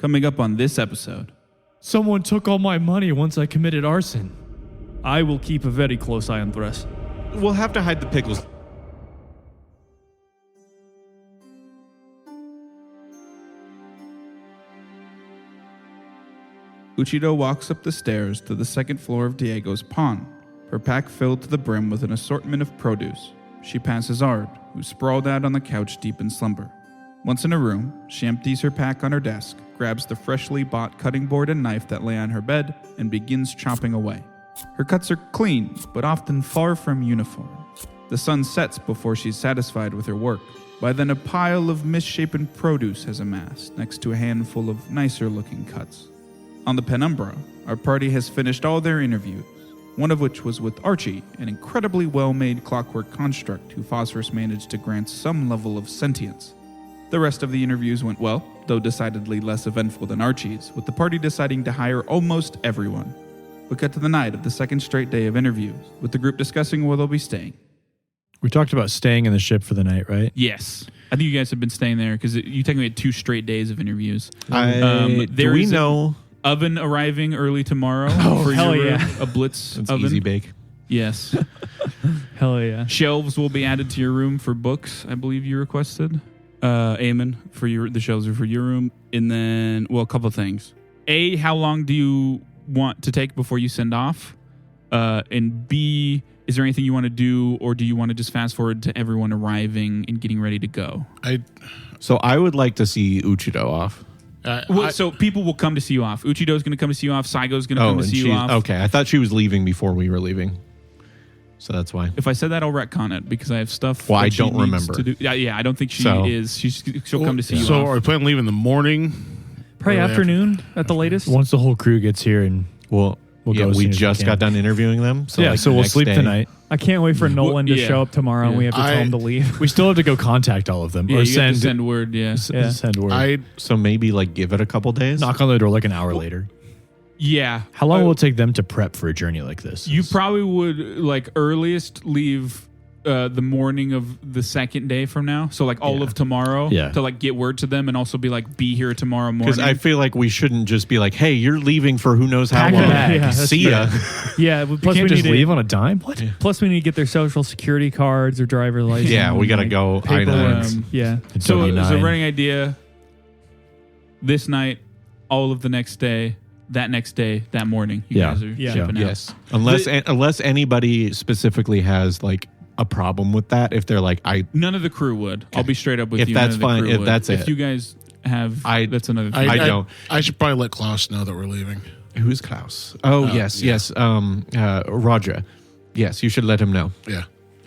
Coming up on this episode. Someone took all my money once I committed arson. I will keep a very close eye on the rest. We'll have to hide the pickles. Uchito walks up the stairs to the second floor of Diego's pawn, her pack filled to the brim with an assortment of produce. She passes Ard, who's sprawled out on the couch deep in slumber. Once in her room, she empties her pack on her desk, grabs the freshly bought cutting board and knife that lay on her bed, and begins chopping away. Her cuts are clean, but often far from uniform. The sun sets before she's satisfied with her work. By then, a pile of misshapen produce has amassed next to a handful of nicer-looking cuts. On the Penumbra, our party has finished all their interviews, one of which was with Archie, an incredibly well-made clockwork construct who Phosphorus managed to grant some level of sentience. The rest of the interviews went well, though decidedly less eventful than Archie's, with the party deciding to hire almost everyone. We cut to the night of the second straight day of interviews, with the group discussing where they'll be staying. We talked about staying in the ship for the night, right? Yes. I think you guys have been staying there, because you technically had 2 straight days of interviews. Do we know... Oven arriving early tomorrow for hell your yeah. room, a Blitz It's oven. easy bake. Yes. Hell yeah. Shelves will be added to your room for books, I believe you requested. Eamon, for the shelves are for your room. And then, well, a couple of things. A, how long do you want to take before you send off? And B, is there anything you want to do, or do you want to just fast forward to everyone arriving and getting ready to go? So I would like to see Uchito off. So people will come to see you off. Uchido's going to come to see you off. Saigo's going to come to see you off. Okay, I thought she was leaving before we were leaving. So that's why. If I said that, I'll retcon it because I have stuff. Well, I that she don't needs remember. to do. Yeah, I don't think she is. She'll come to see you So off. are we planning on leaving in the morning? Probably Early afternoon at the latest. Once the whole crew gets here and We'll go yeah, as we soon as just we got can. done interviewing them. So yeah, like so the we'll next sleep day. tonight. I can't wait for Nolan to yeah. show up tomorrow and we have to tell him to I- leave. We still have to go contact all of them. Yeah, or you have to send word. Yeah. send word. So maybe like give it a couple days. Knock on the door like an hour later. Yeah. How long will it take them to prep for a journey like this? You probably would like earliest leave the morning of the second day from now. So like all of tomorrow to like get word to them and also be like, be here tomorrow morning. Because I feel like we shouldn't just be like, hey, you're leaving for who knows how Pack a long. bag. Yeah, that's See ya. Yeah. you Plus can't we just need leave on a dime? What? Plus we need to get their social security cards or driver license. Yeah, we got to like, go paperwork. I-9. Yeah. So W9. running idea this night, all of the next day, that next day, that morning. You guys are shipping out. Yes. Unless anybody specifically has like a problem with that. If they're like, None of the crew would. I'll be straight up with If you. that's None of the fine, crew if would. that's if it. you guys have, that's another thing. I don't. I should probably let Klaus know that we're leaving. Who's Klaus? Oh, yes. Roger. Yes, you should let him know. Yeah.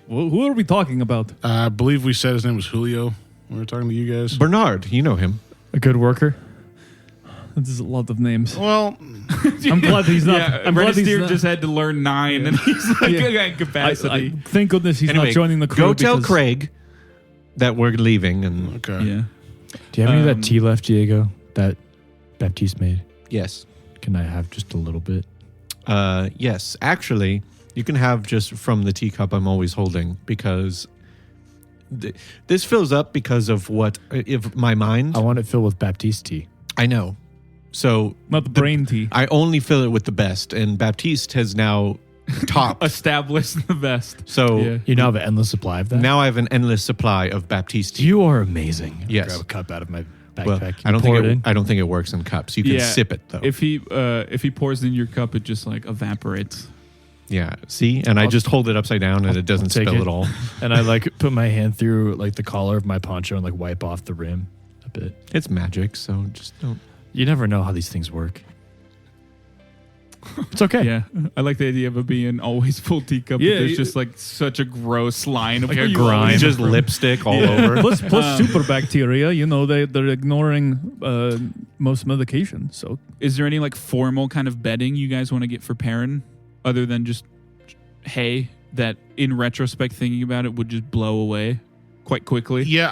Who are we talking about? I believe we said his name was Julio when we were talking to you guys. Bernard, you know him. A good worker? This is a lot of names. Well, I'm glad he's not. Yeah, I'm glad he's Registeer not. just had to learn 9 and he's like got capacity. Thank goodness he's Anyway, not joining the crew. Go tell because- Craig that we're leaving. And okay. Yeah. Do you have any of that tea left, Diego, that Baptiste made? yes. Can I have just a little bit? Yes. Actually, you can have just from the teacup I'm always holding because this fills up because of if my mind. I want it filled with Baptiste tea. I know. So Not the brain tea. I only fill it with the best, and Baptiste has now topped. Established the best. So Yeah. You now have an endless supply of that? now I have an endless supply of Baptiste tea. You are amazing. Yes. Grab a cup out of my backpack. Well, I don't pour think it in. I don't think it works in cups. You can sip it though. If he pours in your cup, it just like evaporates. Yeah. See, and I just hold it upside down, and it doesn't take spill it. at all. And I like put my hand through like the collar of my poncho and like wipe off the rim a bit. It's magic, so just don't. You never know how these things work. It's okay. Yeah, I like the idea of it being always full teacup. Yeah, but there's you- just like such a gross line of Like a where you grind. always- It's just lipstick all over. Plus super bacteria. You know they're ignoring most medication. So Is there any like formal kind of bedding you guys want to get for Perrin, other than just hay that, in retrospect, thinking about it, would just blow away quite quickly? Yeah,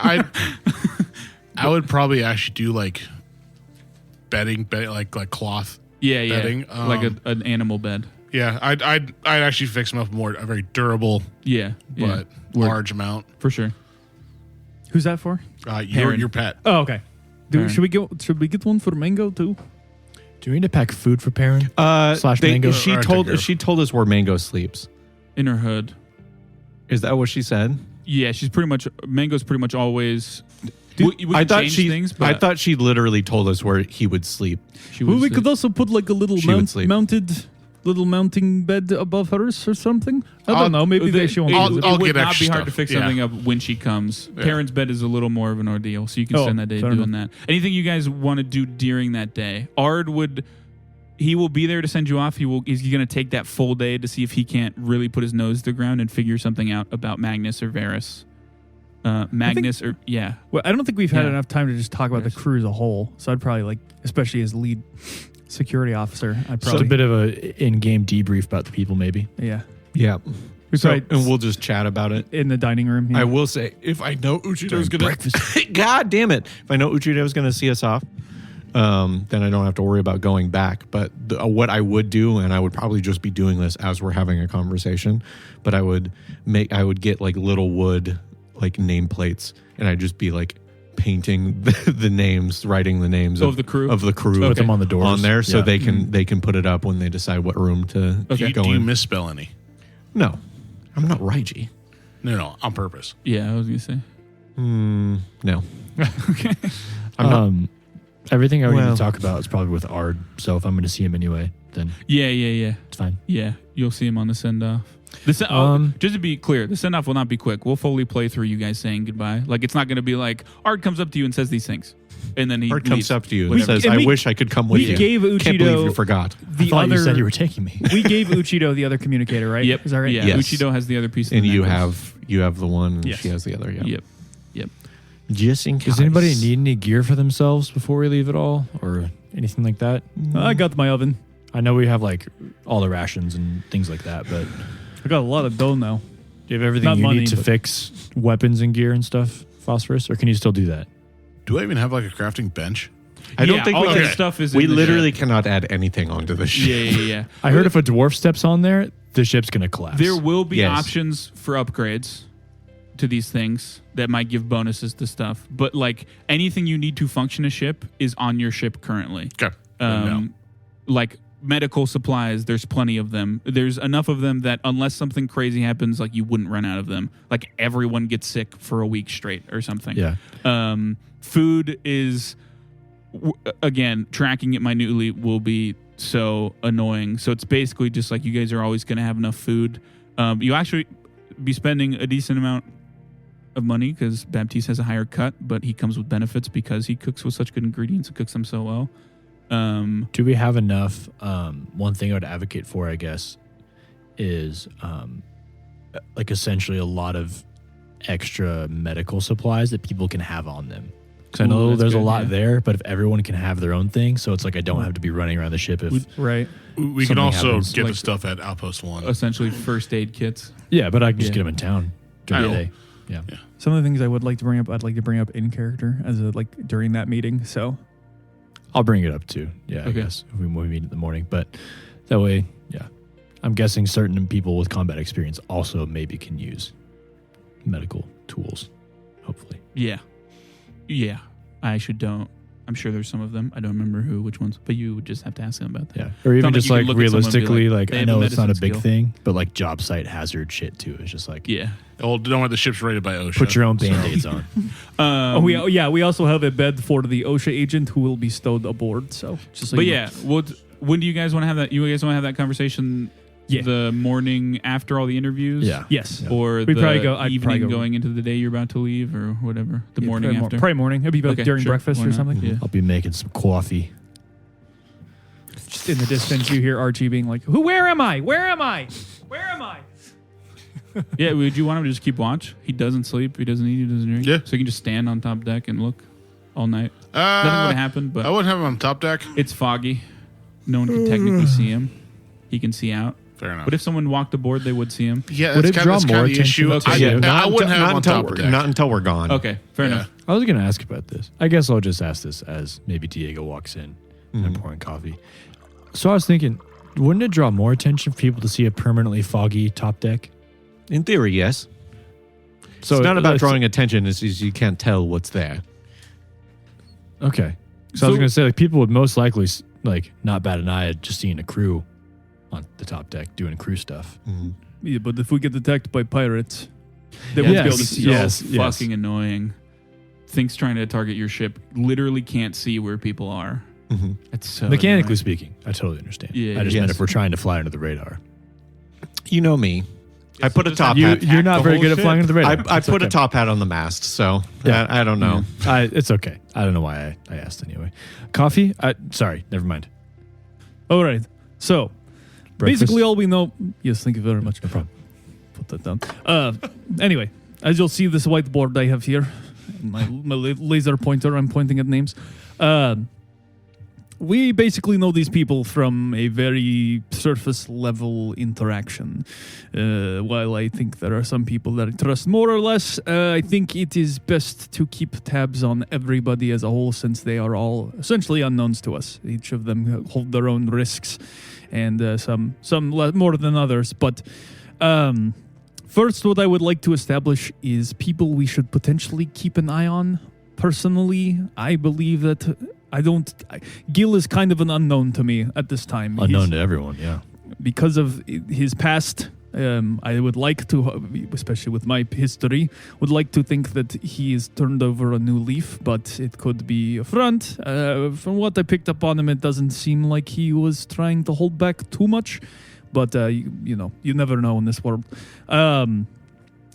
I would probably actually do like bedding like cloth. Yeah, bedding, like an animal bed. Yeah, I'd actually fix them up a very durable Yeah, yeah. but large amount. For sure. who's that for? Your pet. Oh, okay. Perrin. Should we get one for Mango too? Do we need to pack food for Perrin? Slash Mango? She told us where Mango sleeps. In her hood. Is that what she said? Yeah, Mango's pretty much always. I thought I thought she literally told us where he would sleep. Well, we could also put like a little She would sleep. mounting bed above hers or something. I don't know. Maybe she won't. It I'll would get not extra be hard to stuff. fix Yeah. something up when she comes. Yeah. Perrin's bed is a little more of an ordeal, so you can spend that day fair doing enough. that. Anything you guys want to do during that day? Ard he will be there to send you off. He's going to take that full day to see if he can't really put his nose to the ground and figure something out about Magnus or Varys. Well, I don't think we've had Yeah. enough time to just talk about the crew as a whole. So I'd probably especially as lead security officer, I'd Just a probably bit of a in-game debrief about the people, maybe. yeah. Yeah. We So, probably and we'll just chat about it. in the dining room. Yeah. I will say, if I know Uchido's During going to... God damn it. If I know Uchido's going to see us off, then I don't have to worry about going back. But what I would do, and I would probably just be doing this as we're having a conversation, but I would get like little wood like nameplates, and I'd just be like painting the names, writing the names of the crew? Put them on the doors. on there, so Yeah. they can put it up when they decide what room to Okay. go Do you in. misspell any? No, I'm not Raiji. No, on purpose. Yeah, I was going to say. No. Okay. I'm not. Everything I would need Well- to talk about is probably with Ard. So if I'm going to see him anyway, then Yeah. it's fine. Yeah, you'll see him on the send-off. Just to be clear, the send-off will not be quick. We'll fully play through you guys saying goodbye. Like, it's not going to be like, Ard comes up to you and says these things. And then he Art comes leaves. up to you and Whatever. says, And "I we- wish I could come with we you." gave Can't believe Uchido you forgot. I the thought other. you said you were taking me. We gave Uchido the other communicator, right? Yep. Is that right? Yeah. Yes. Uchido has the other piece of And the you necklace. have the one, and Yes. she has the other. Yeah. Yep. Just in case. Does anybody need any gear for themselves before we leave at all, or anything like that? I got my oven. I know we have like all the rations and things like that, but I got a lot of dough now. do you have everything Not you money, need to but- fix weapons and gear and stuff, Phosphorus, or can you still do that? Do I even have like a crafting bench? I don't think all we that can. stuff is We in the literally ship. cannot add anything onto the ship. Yeah. I heard if a dwarf steps on there, the ship's gonna collapse. There will be Yes. options for upgrades to these things that might give bonuses to stuff. But like anything you need to function a ship is on your ship currently. Okay. No. Like medical supplies, there's plenty of them. There's enough of them that unless something crazy happens, like you wouldn't run out of them. Like everyone gets sick for a week straight or something. Yeah. Food is, again, tracking it minutely will be so annoying. So it's basically just like you guys are always going to have enough food. You actually be spending a decent amount of money because Baptiste has a higher cut, but he comes with benefits because he cooks with such good ingredients and cooks them so well. Do we have enough? One thing I would advocate for, I guess, is like essentially a lot of extra medical supplies that people can have on them. Because I Ooh, know that's there's a good, lot yeah. there, but if everyone can have their own thing, so it's like I don't have to be running around the ship. If Right. We can Something also happens, get like- the stuff at Outpost 1. essentially first aid kits. yeah, but I can just Yeah. get them in town during the I day. Yeah. Some of the things I would like to bring up, I'd like to bring up in character as a during that meeting. So I'll bring it up too. Yeah, I Okay. guess if we meet in the morning, but that way, yeah. I'm guessing certain people with combat experience also maybe can use medical tools. Hopefully, Yeah. I'm sure there's some of them. I don't remember which ones, but you would just have to ask them about that. yeah. Or even like just you can like look at someone and be realistically, like, like they I have know a it's not a medicine big skill. thing, but like job site hazard shit too. It's just like Yeah. Oh, don't worry, the ship's rated by OSHA. put your own band-aids on. we also have a bed for the OSHA agent who will be stowed aboard. So just so But you know. yeah, when do you guys want to have that? You guys want to have that conversation? Yeah. The morning after all the interviews. Yeah. Yes. Or We'd the probably go- I'd evening probably go- going into the day you're about to leave, or whatever. The Yeah, morning probably after. Probably morning. It'd be like Okay, during sure. breakfast Why or not? something. Yeah. I'll be making some coffee. Just in the distance, you hear Archie being like, "Who? Where am I? Where am I? Where am I?" Yeah. Would you want him to just keep watch? He doesn't sleep. He doesn't eat. He doesn't drink. Yeah. So he can just stand on top deck and look all night. Nothing would happen, but I wouldn't have him on top deck. it's foggy. No one can technically see him. He can see out. Fair enough. But if someone walked aboard, they would see him. yeah, Would that's it kind draw of, that's more kind of the attention issue. to I, you? I wouldn't have him on top deck. Not until we're gone. Okay, fair Yeah. enough. I was going to ask about this. I guess I'll just ask this as maybe Diego walks in and I'm pouring coffee. So I was thinking, wouldn't it draw more attention for people to see a permanently foggy top deck? In theory, yes. So It's not about let's- drawing attention. It's just you can't tell what's there. Okay. So I was going to say, like, people would most likely, like, not bat an eye at just seeing a crew on the top deck doing crew stuff. Mm-hmm. Yeah, but if we get attacked by pirates, they That won't would be be able to so see us. fucking annoying. Things trying to target your ship literally can't see where people are. Mm-hmm. It's so Mechanically annoying. speaking, I totally understand. Yeah, I just meant yes. if we're trying to fly under the radar. You know me. I put a just top have hat. You're not the very whole good at ship. flying under the radar. I It's put a okay. top hat on the mast, so Yeah. I don't know. It's okay. I don't know why I asked anyway. Coffee? Sorry, never mind. All right. So Breakfast? basically, all we know. Yes, thank you very much. No problem. Put that down. Anyway, as you'll see, this whiteboard I have here, my laser pointer. I'm pointing at names. We basically know these people from a very surface level interaction. While I think there are some people that I trust more or less, I think it is best to keep tabs on everybody as a whole, since they are all essentially unknowns to us. Each of them hold their own risks, and some more than others. But first, what I would like to establish is people we should potentially keep an eye on. Personally, I believe that Gil is kind of an unknown to me at this time. Unknown to everyone, yeah. Because of his past, I would like to, especially with my history, would like to think that he has turned over a new leaf, but it could be a front. From what I picked up on him, it doesn't seem like he was trying to hold back too much, but you never know in this world.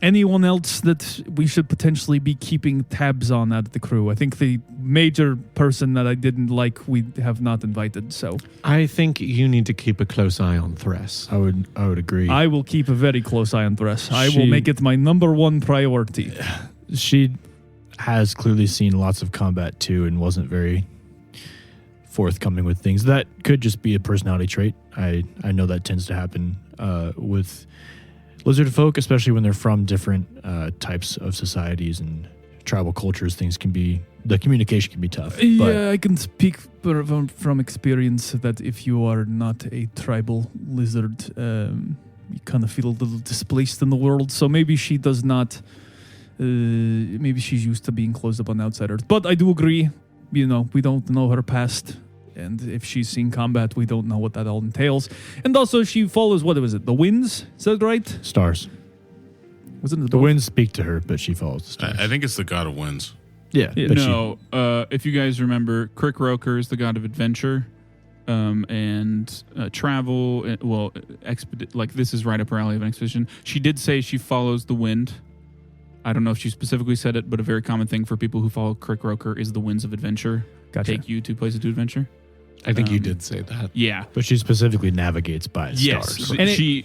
Anyone else that we should potentially be keeping tabs on out of the crew? I think the major person that I didn't like, we have not invited. So I think you need to keep a close eye on Thress. I would agree. I will keep a very close eye on Thress. I will She- make it my number one priority. She has clearly seen lots of combat too, and wasn't very forthcoming with things. That could just be a personality trait. I know that tends to happen with lizard folk, especially when they're from different types of societies and tribal cultures. The communication can be tough. Yeah, I can speak from experience that if you are not a tribal lizard, you kind of feel a little displaced in the world. So maybe she does not. Maybe she's used to being closed up on outsiders. But I do agree. We don't know her past. And if she's seen combat, we don't know what that all entails. And also, she follows, what was it, the winds? Is that right? Stars. Wasn't it The winds speak to her, but she follows the stars. I think it's the god of winds. Yeah. Yeah, but No, if you guys remember, Crick Roker is the god of adventure and travel. Like this is right up her alley of an expedition. She did say she follows the wind. I don't know if she specifically said it, but a very common thing for people who follow Crick Roker is the winds of adventure. Gotcha. Take you to places to adventure. I think you did say that. Yeah. But she specifically navigates by Yes, stars. And she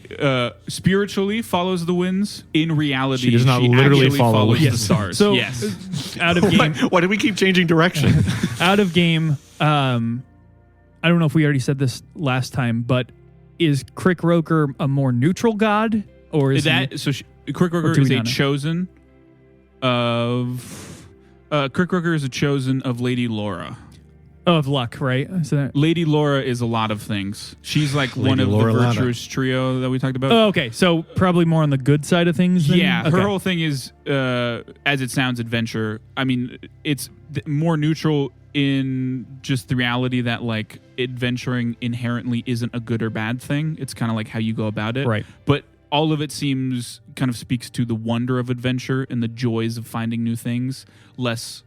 spiritually follows the winds. In reality, She does not literally actually follow follows winds. the stars. So, yes, out of game, Why do we keep changing direction? out of game. I don't know if we already said this last time, but is Crick Roker a more neutral god, or is he? so Crick Roker do we is a not know? chosen of. Crick Roker is a chosen of Lady Laura. Oh, of luck, right? Is that? Lady Laura is a lot of things. She's like Lady one of Laura the Lada. virtuous trio that we talked about. Oh, okay. So probably more on the good side of things. Then? Yeah, Okay. her whole thing is, as it sounds, adventure. I mean, it's more neutral in just the reality that like adventuring inherently isn't a good or bad thing. It's kind of like how you go about it. Right. But all of it seems kind of speaks to the wonder of adventure and the joys of finding new things. Less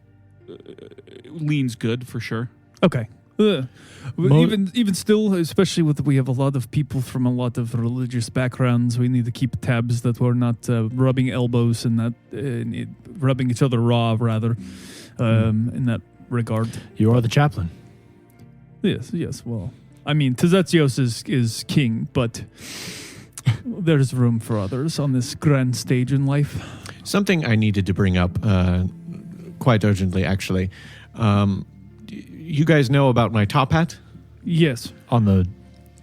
leans good for sure. Okay. Even still, especially with we have a lot of people from a lot of religious backgrounds, we need to keep tabs that we're not rubbing elbows and not rubbing each other raw, rather, in that regard. You are the chaplain. Yes. Well, I mean, Tizetsios is king, but there's room for others on this grand stage in life. Something I needed to bring up quite urgently, actually. You guys know about my top hat? Yes. On the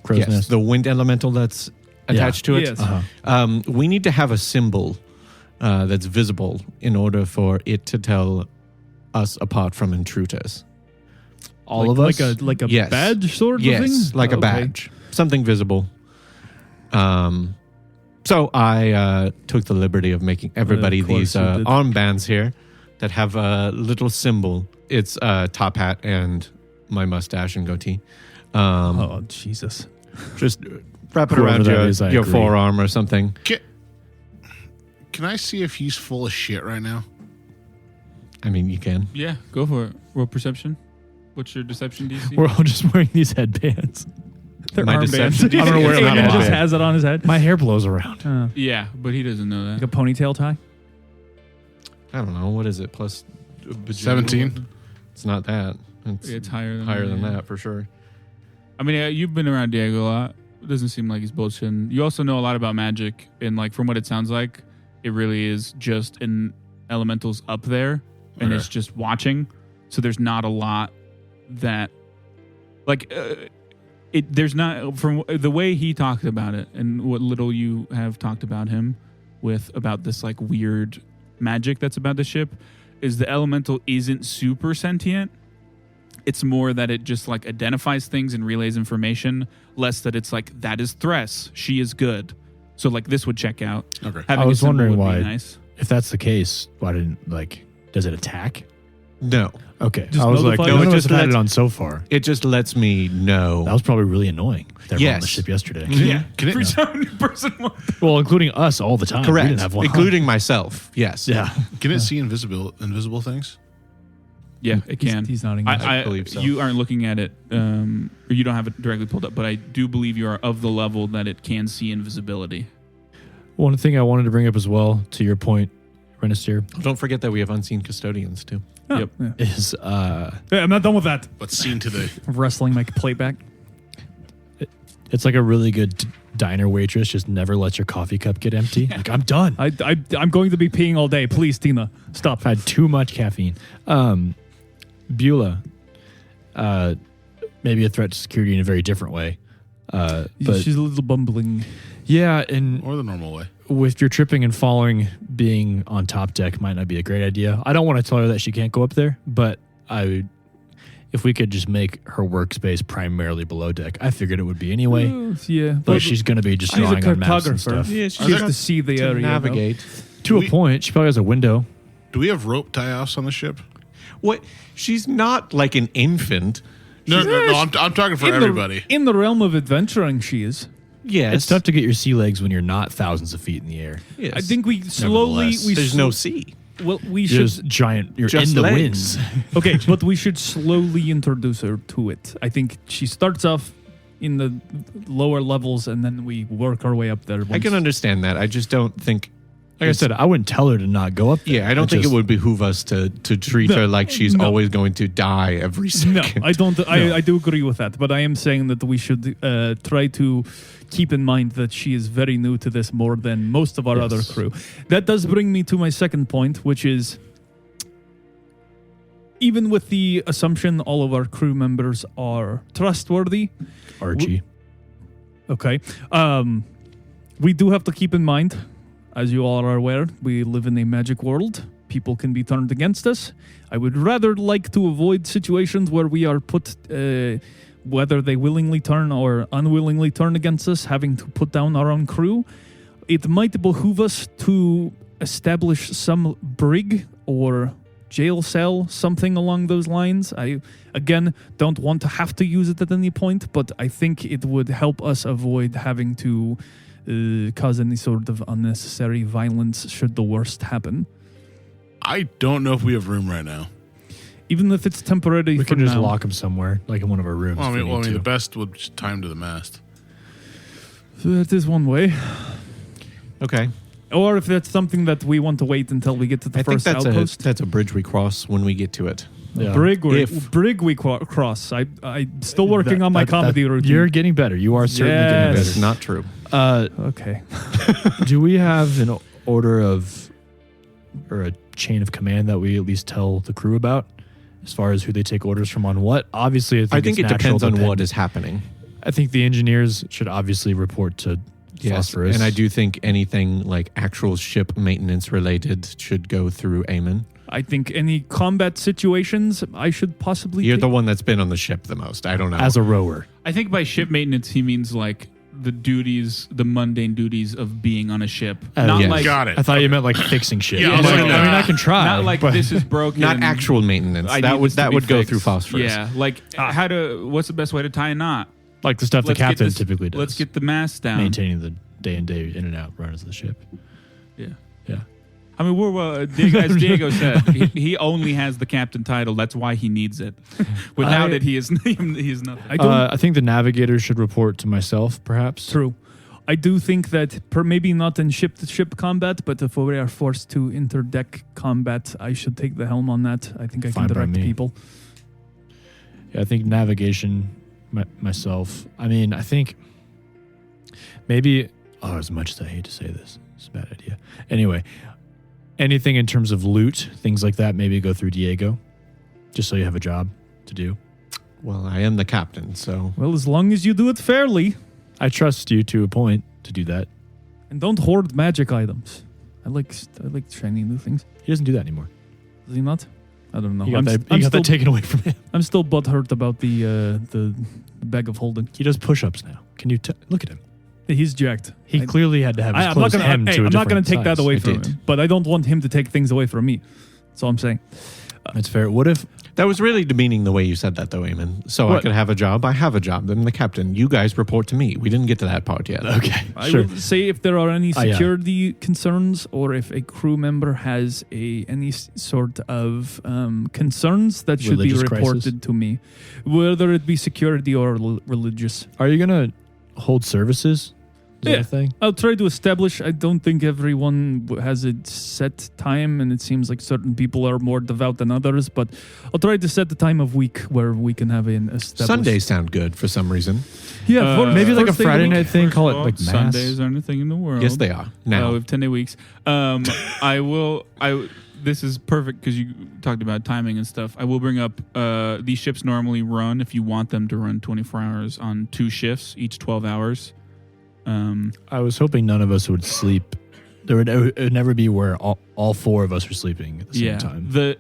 crow's Yes, nest. the wind elemental that's attached to it. Yes. Uh-huh. We need to have a symbol that's visible in order for it to tell us apart from intruders. All of us? like a Yes. badge sort of thing? Yes, like a Okay. badge, something visible. So I took the liberty of making everybody Of course these you did. armbands here that have a little symbol. It's a top hat and my mustache and goatee. Oh, Jesus. Just wrap it Whoever around that is, I your agree. forearm or something. Can I see if he's full of shit right now? I mean, you can. Yeah, go for it. Roll perception. What's your deception DC? We're all just wearing these headbands. They're My armbands. deception I'm gonna is wear not it. a Just bad. has it on his head. My hair blows around. Yeah, but he doesn't know Like that. a ponytail tie. I don't know. What is it? Plus a bajillion? 17. It's not that. It's higher than higher that, than yeah. that for sure. I mean, you've been around Diego a lot. It doesn't seem like he's bullshitting. You also know a lot about magic, and like from what it sounds like, it really is just an elementals up there, and Okay. it's just watching. So there's not a lot that, like, there's not from the way he talked about it, and what little you have talked about him with about this like weird magic that's about the ship, is the elemental isn't super sentient. It's more that it just like identifies things and relays information, less that it's like, that is Thress. She is good. So like this would check out. Okay. Having I was a symbol wondering would why. be nice. If that's the case, why didn't does it attack? No. Okay. Just I was like, notify no, you? it It just just had lets- it on so far. It just lets me know. That was probably really annoying. They were on the Yes. ship yesterday. Yeah. Can it- Every time a person Well, including us all the time. We Correct. didn't have one. Including myself. Yes. Yeah. Can it see invisible things? Yeah, it can. He's nodding. I believe so. You aren't looking at it, or you don't have it directly pulled up, but I do believe you are of the level that it can see invisibility. One thing I wanted to bring up as well, to your point, Renister, Don't forget that we have unseen custodians too. Oh, Yep. yeah. is Hey, I'm not done with that. But seen to the I'm wrestling my plate back. it's like a really good diner waitress just never lets your coffee cup get empty. Like, I'm done. I'm going to be peeing all day. Please, Tina, stop. I've had too much caffeine. Beulah, maybe a threat to security in a very different way. But She's a little bumbling. yeah, and or the normal way. with your tripping and falling, being on top deck might not be a great idea. I don't want to tell her that she can't go up there, but if we could just make her workspace primarily below deck, I figured it would be anyway. Yeah, But she's going to be just she's a drawing on maps and cartographer. stuff. Yeah, She has to see the area. navigate. To We- a point, she probably has a window. Do we have rope tie-offs on the ship? What? She's not like an infant. No. I'm talking for In everybody. in the realm of adventuring, she is. Yes. It's tough to get your sea legs when you're not thousands of feet in the air. Yes. I think we slowly. Nevertheless, there's no sea. Well, we You're should. just giant. You're Just in the legs. winds. Okay, but we should slowly introduce her to it. I think she starts off in the lower levels, and then we work our way up there. I once- can understand that. I just don't think. Like I said, I wouldn't tell her to not go up there. Yeah, I don't think it would behoove us to treat No, her like she's no. always going to die every second. No, I don't. I do agree with that, but I am saying that we should try to keep in mind that she is very new to this more than most of our Yes. other crew. That does bring me to my second point, which is even with the assumption all of our crew members are trustworthy, Archie. okay, we do have to keep in mind, as you all are aware, we live in a magic world. People can be turned against us. I would rather like to avoid situations where we are put, whether they willingly turn or unwillingly turn against us, having to put down our own crew. It might behoove us to establish some brig or jail cell, something along those lines. I, again, don't want to have to use it at any point, but I think it would help us avoid having to cause any sort of unnecessary violence should the worst happen. I don't know if we have room right now. Even if it's temporary We for could just now. lock him somewhere, like in one of our rooms. Well, I if we mean, need the to. best would just tie him to the mast. So that is one way. Okay. Or if that's something that we want to wait until we get to the I think first that's outpost. that's a bridge we cross when we get to it. Yeah. Brig we If- cross. I'm still working on my comedy routine. You're getting better. You are certainly Yes. getting That's better. not true. Okay. Do we have an order of, or a chain of command that we at least tell the crew about, as far as who they take orders from on what? Obviously, I think it's it natural depends on to what pen- is happening. I think the engineers should obviously report to Phosphorus. and I do think anything like actual ship maintenance related should go through Eamon. I think any combat situations, I should possibly. You're take- the one that's been on the ship the most. I don't know. as a rower. I think by ship maintenance, he means like the mundane duties of being on a ship. Oh, Not yes. like Got it. I thought you meant like fixing shit. Yeah, I I, was like, mean, I can try. not like but this is broken. Not actual maintenance. I That need would this to be go fixed. through phosphorus. Yeah, like what's the best way to tie a knot? like the stuff the Let's get captain this- typically does. Let's get the mast down. maintaining the day in in and out runs of the ship. Yeah. Yeah. I mean, Diego, as Diego said, he only has the captain title. That's why he needs it. Without it, he is nothing. I think the navigator should report to myself, perhaps. True. I do think that maybe not in ship-to-ship combat, but if we are forced to interdeck combat, I should take the helm on that. I think I Fine can by direct me. people. Yeah, I think navigation, myself. I mean, I think maybe. Oh, as much as I hate to say this, it's a bad idea. Anyway, anything in terms of loot, things like that, maybe go through Diego, just so you have a job to do. Well, I am the captain, so Well, as long as you do it fairly I trust you to a point to do that. and don't hoard magic items. I like shiny new things. He doesn't do that anymore. Does he not? I don't know. You got, I'm, that, I'm you got still, that taken away from him. I'm still butthurt about the bag of holding. He does push-ups now. Can you look at him? He's jacked. He clearly had to have his I'm not clothes gonna. hemmed Hey, to a I'm not going different to take that size. away I from did. him, but I don't want him to take things away from me. That's all I'm saying. That's fair. What if that was really demeaning the way you said that, though, Eamon. So I What? could have a job. I have a job. I'm the captain. You guys report to me. We didn't get to that part yet. Okay, I sure. will say if there are any yeah. security concerns or if a crew member has any sort of concerns that should Religious be reported crisis? to me, whether it be security or religious. Are you gonna hold services? Is that Yeah. a thing? I'll try to establish. I don't think everyone has a set time, and it seems like certain people are more devout than others. But I'll try to set the time of week where we can have an established. Sundays sound good for some reason. yeah, Maybe like a first day of the Friday week. night thing. Call it Well, like mass. Sundays aren't a thing in the world. Yes, they are. Now, we have 10-day weeks. This is perfect because you talked about timing and stuff. I will bring up these ships normally run, if you want them to run 24 hours, on 2 shifts, each 12 hours. I was hoping none of us would sleep. It would never be where all 4 of us are sleeping at the same time.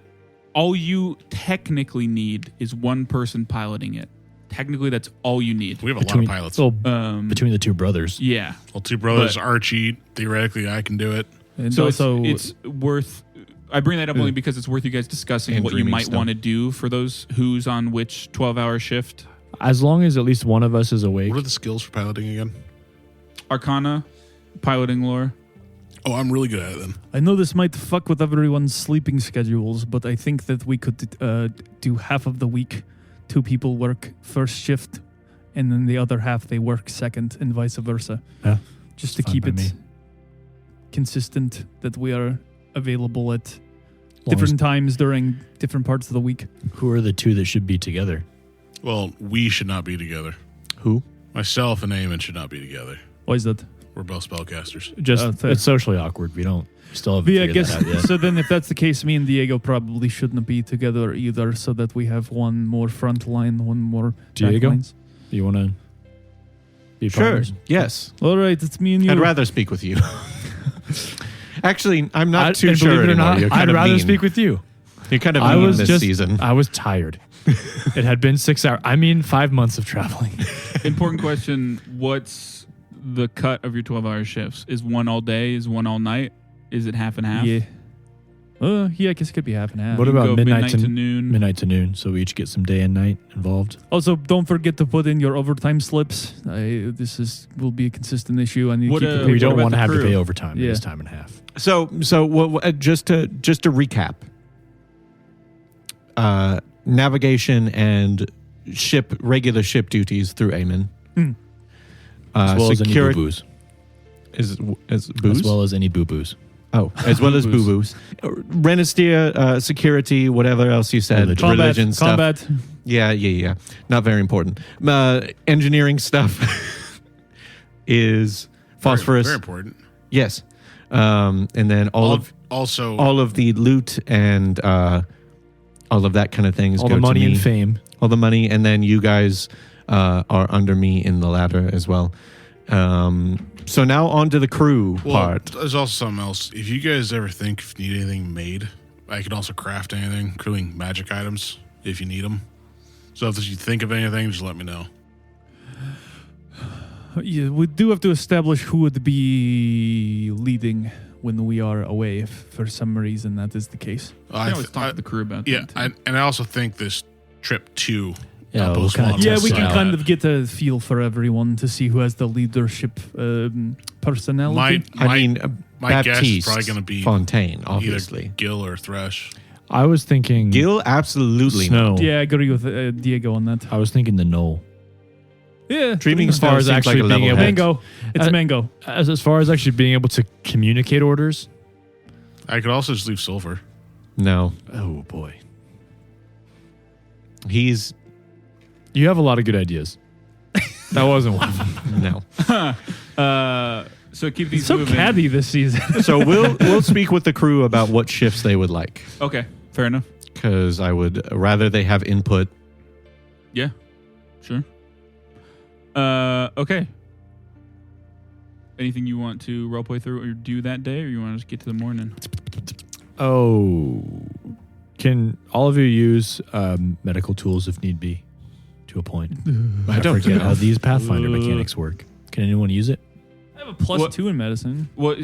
All you technically need is one person piloting it. Technically, that's all you need. We have a lot of pilots. Well, Between the 2 brothers. Yeah. Well, 2 brothers, but- Archie. Theoretically, I can do it. And So also, it's worth. I bring that up only because it's worth you guys discussing And what you dreaming might stuff. want to do for those who's on which 12-hour shift. As long as at least one of us is awake. What are the skills for piloting again? Arcana, piloting lore. Oh, I'm really good at it then. I know this might fuck with everyone's sleeping schedules, but I think that we could do half of the week. 2 people work first shift, and then the other half they work second, and vice versa. Yeah, just to fine keep by it me. consistent that we are available at Long different times during different parts of the week. Who are the 2 that should be together? Well, we should not be together. who? Myself and Eamon should not be together. Why is that? We're both spellcasters. Just fair. it's socially awkward. We still haven't But yeah, I figured guess that out yet. so. Then, if that's the case, me and Diego probably shouldn't be together either, so that we have one more front line, one more back Diego? lines. Do you want to be Sure. partners? Yes. All right, it's me and you. I'd rather speak with you. Actually, I'm not too and sure believe it or anymore. not, You're kind I'd of rather mean. speak with you. You're kind of I mean was this just season. I was tired. It had been 6 hours. 5 months of traveling. Important question. What's the cut of your 12-hour shifts? Is one all day? Is one all night? Is it half and half? Yeah. Yeah, I guess it could be half and half. What You can about go midnight to noon? Midnight to noon, so we each get some day and night involved. Also, don't forget to put in your overtime slips. This will be a consistent issue. I need What, to keep uh, the We what don't about want to the have to crew? pay overtime. Yeah. It is time and a half. So just to recap, navigation and regular ship duties through Eamon. Hmm. As well as any security boo-boos. as As booze. well as any boo-boos. As well as boo boos. Renasteer, security, whatever else you said, Religion. religion stuff. combat. Yeah. Not very important. Engineering stuff is phosphorus. Very important. Yes. And then all of the loot and all of that kind of things. All go the to money me. and fame. All the money, and then you guys are under me in the ladder as well. So now on to the crew part. There's also something else. If you guys ever think if you need anything made, I can also craft anything, including magic items, if you need them. So if you think of anything, just let me know. Yeah, we do have to establish who would be leading when we are away, if for some reason that is the case. I can always talk to the crew about Yeah, that. too. and I also think this trip to Yeah, we'll Post kinda Malone- Yeah, test we it can out. kind of get a feel for everyone to see who has the leadership personality. my guess is Baptiste probably going to be Fontaine, either obviously. Gil or Thresh. I was thinking Gil, absolutely Snow. not. Yeah, I agree with Diego on that. I was thinking the Knoll. Yeah, Dreaming As far Snow as seems actually like a being level able- head. Mango. It's Mango. As far as actually being able to communicate orders. I could also just leave Sulfur. No, Oh boy, he's you have a lot of good ideas. That wasn't one of them. no. So keep these So moving. catty this season. So we'll speak with the crew about what shifts they would like, Okay, fair enough. because I would rather they have input. Yeah, sure. Okay. Anything you want to roleplay through or do that day, or you want to just get to the morning? Oh, can all of you use medical tools if need be, to a point? I don't forget know. how these Pathfinder mechanics work. Can anyone use it? I have a plus What- 2 in medicine. What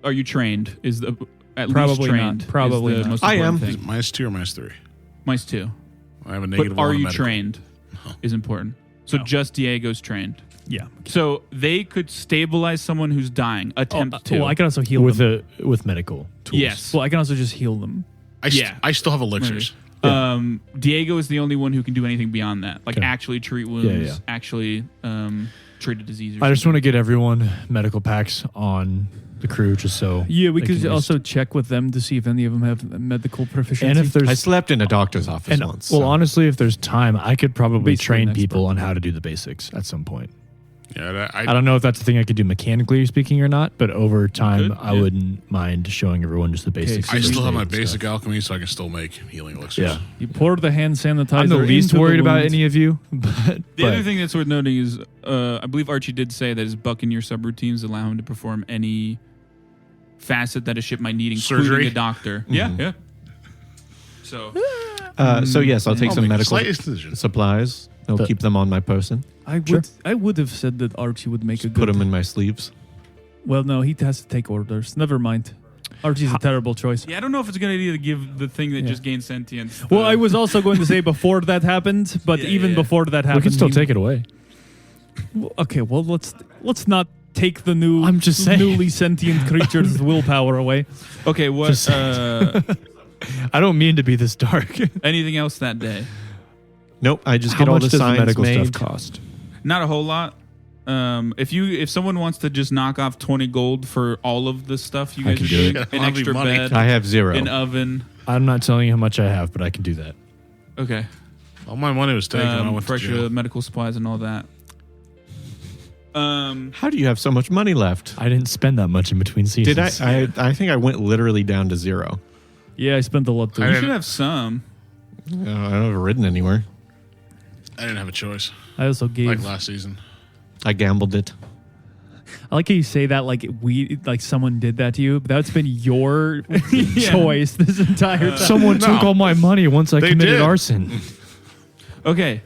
are you trained? Is the at Probably least not. trained? is Probably the not. most I important am. Is it thing. -2 or -3? Mine's 2. I have a But negative. are one on you medical. trained? Is important. So No. just Diego's trained. Yeah. So they could stabilize someone who's dying. Attempt to. Well, I can also heal With them. with medical tools. Yes. Well, I can also just heal them. Yeah. I still have elixirs. Diego is the only one who can do anything beyond that, like Okay. actually treat wounds, Yeah. actually treat a disease. Or I just something. want to get everyone medical packs on the crew, just so. Yeah, we they could can also check with them to see if any of them have medical proficiency. And if there's I slept in a doctor's office and once. well, so- honestly, if there's time, I could probably Basically train an people expert. on how to do the basics at some point. Yeah, I don't know if that's a thing I could do mechanically speaking or not, but over time, could, I yeah. wouldn't mind showing everyone just the basics. I of still first have my aid and basic stuff. alchemy, so I can still make healing elixirs. Yeah. you pour the hand sanitizer. I'm the least into worried about wound. any of you, but The other thing that's worth noting is, I believe Archie did say that his Buccaneer subroutines allow him to perform any facet that a ship might need, including Surgery? a doctor. Yeah, yeah. So so yes, I'll take I'll some make a medical slight decision. supplies. I'll The- keep them on my person. I would have said that Archie would make a Put good. them in my sleeves. Well, no, he has to take orders. Never mind. Archie's a terrible choice. yeah, I don't know if it's a good idea to give the thing that Yeah. just gained sentience. Well, I was also going to say before that happened, but Yeah, even yeah. before that we happened, can still he- take it away. Okay, well let's not take the new I'm just saying. newly sentient creature's willpower away. Okay, what? Just- I don't mean to be this dark. Anything else that day? Nope, I just How get all much the does the signs medical made. stuff cost? Not a whole lot. If someone wants to just knock off 20 gold for all of the stuff you I guys can are do doing, it. an That'll be extra money. bed, I have 0. an oven. I'm not telling you how much I have, but I can do that. Okay. All my money was taken. I went for to extra jail. medical supplies and all that. How do you have so much money left? I didn't spend that much in between Did seasons. I think I went literally down to 0. Yeah, I spent a lot too. I You didn't- should have some. I haven't ridden anywhere. I didn't have a choice. I also gave. Like last season. I gambled it. I like how you say that like someone did that to you, but that's been your choice this entire time. Someone No. took all my money once I They committed did. arson. Okay.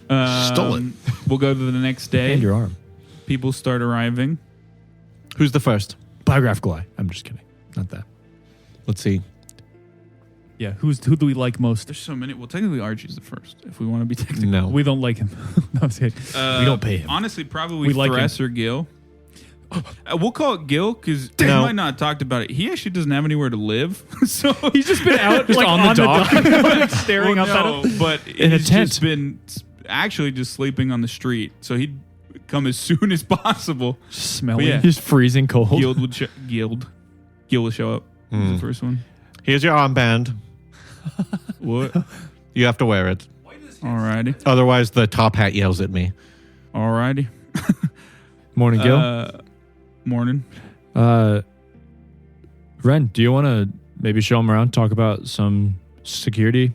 Stole it. We'll go to the next day. And your arm. People start arriving. Who's the first? Biographical eye. I'm just kidding. Not that. Let's see. Yeah, who do we like most? There's so many. Well, technically Archie's the first, if we want to be technical. No. We don't like him. No, I'm kidding. We don't pay him. Honestly, probably We like Thress or Gil. We'll call it Gil because we No. might not have talked about it. He actually doesn't have anywhere to live, so He's just been out Just like, on the dock. staring Well, up no, at him. but In a he's tent. just been actually just sleeping on the street. So he'd come as soon as possible. Smelly. Yeah. Just freezing cold. Gil would show up. Was the first one. Here's your armband. What? You have to wear it. Alrighty. Otherwise, the top hat yells at me. Alrighty. Morning, Gil. Morning. Ren, do you want to maybe show him around, talk about some security?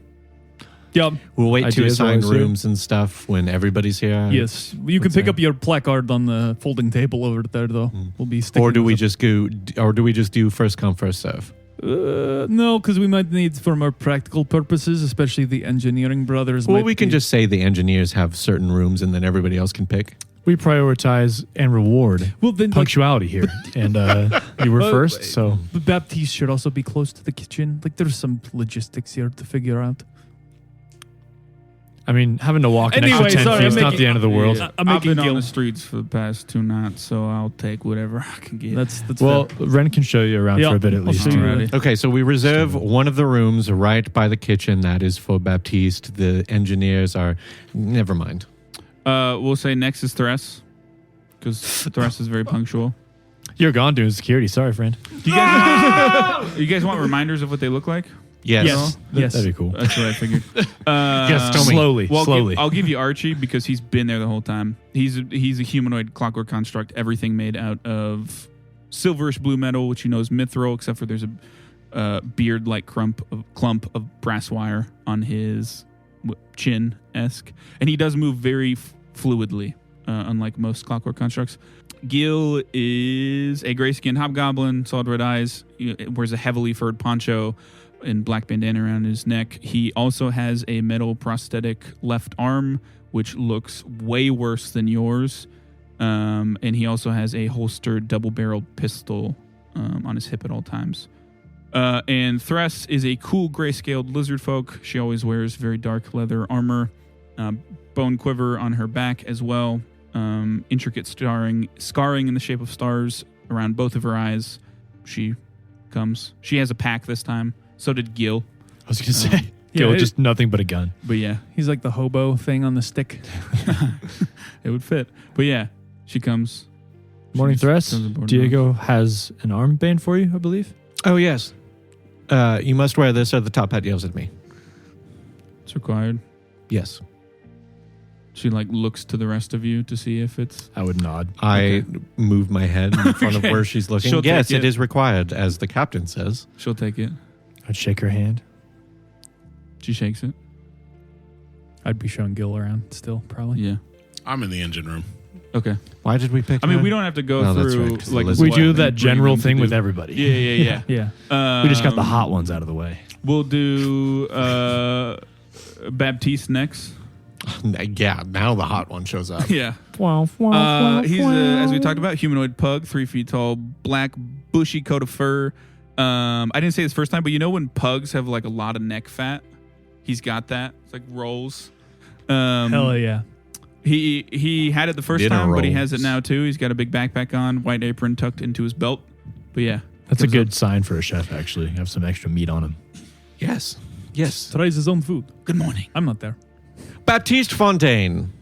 Yep. We'll wait to Ideas assign while I see rooms and stuff when everybody's here. Yes. You can What's pick that? up your placard on the folding table over there, though. We'll be sticking Or do we with just go? Or do we just do first come first serve? no, because we might need for more practical purposes, especially the engineering brothers. Well, might we can be- just say the engineers have certain rooms, and then everybody else can pick. We prioritize and reward Well, then, punctuality here. And you were first, so. the Baptiste should also be close to the kitchen. Like, there's some logistics here to figure out. I mean, having to walk an Anyway, extra 10 sorry, feet I'm is not making- the end of the world. Yeah. I'm I've making been on Gil. the streets for the past 2 nights, so I'll take whatever I can get. That's Well, fair. Ren can show you around Yeah, for a bit at I'll least. show you. Alrighty. Okay, so we reserve one of the rooms right by the kitchen. That is for Baptiste. The engineers are. Never mind. We'll say next is Thres, because Thres is very punctual. You're gone doing security. Sorry, friend. Do you guys want reminders of what they look like? Yes. Yes. That'd be cool. That's what I figured. Yes, tell me. Slowly, Well, slowly. I'll give you Archie because he's been there the whole time. He's a humanoid clockwork construct, everything made out of silverish blue metal, which you know is mithril, except for there's a beard-like clump of brass wire on his chin-esque. And he does move very fluidly, unlike most clockwork constructs. Gil is a gray-skinned hobgoblin, solid red eyes, wears a heavily furred poncho and black bandana around his neck. He also has a metal prosthetic left arm, which looks way worse than yours. And he also has a holstered double-barreled pistol on his hip at all times. And Thres is a cool gray-scaled lizard folk. She always wears very dark leather armor, bone quiver on her back as well, intricate scarring in the shape of stars around both of her eyes. She comes. She has a pack this time. So did Gil. I was going to say. Yeah, Just nothing but a gun. But yeah, He's like the hobo thing on the stick. it would fit. But yeah, she comes. Morning, She Thres. comes aboard Diego has an armband for you, I believe. Oh yes. You must wear this, or the top hat yells at me. It's required. Yes. She like looks to the rest of you to see if it's. I would nod. I move my head in front of Okay. where she's looking. She'll Yes, take it it. is required, as the captain says. She'll take it. I'd shake her hand. She shakes it. I'd be showing Gil around still, probably. Yeah. I'm in the engine room. Okay. Why did we pick I mean, her? we don't have to go No, that's through right, 'cause the like lizard- We what do we that bring general them to thing do. with everybody. Yeah. Yeah. We just got the hot ones out of the way. We'll do Baptiste next. Yeah, now the hot one shows up. Yeah. He's as we talked about, humanoid pug, 3 feet tall, black bushy coat of fur. I didn't say this first time, but you know when pugs have like a lot of neck fat, he's got that. It's like rolls. Hell yeah. He had it the first Dinner time, but he rolls. has it now too. He's got a big backpack on, white apron tucked into his belt. But yeah, That's a comes good up. sign for a chef, actually. Have some extra meat on him. Yes. Yes. Tries his own food. Good morning. I'm not there. Baptiste Fontaine.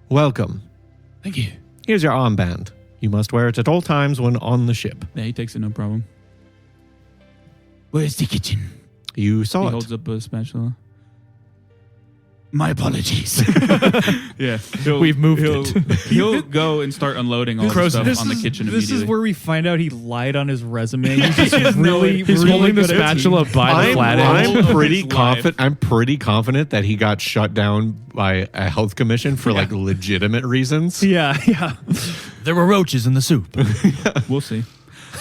Welcome. Thank you. Here's your armband. You must wear it at all times when on the ship. Yeah, he takes it no problem. Where's the kitchen? You He saw it. holds up a spatula. My apologies. Yeah, We've moved He'll go and start unloading all the stuff on the kitchen This immediately. is where we find out he lied on his resume. He's just really, He's really holding the good at spatula by the flat edge. of I'm pretty his life. confident. I'm pretty confident that he got shut down by a health commission for like legitimate reasons. Yeah. There were roaches in the soup. We'll see.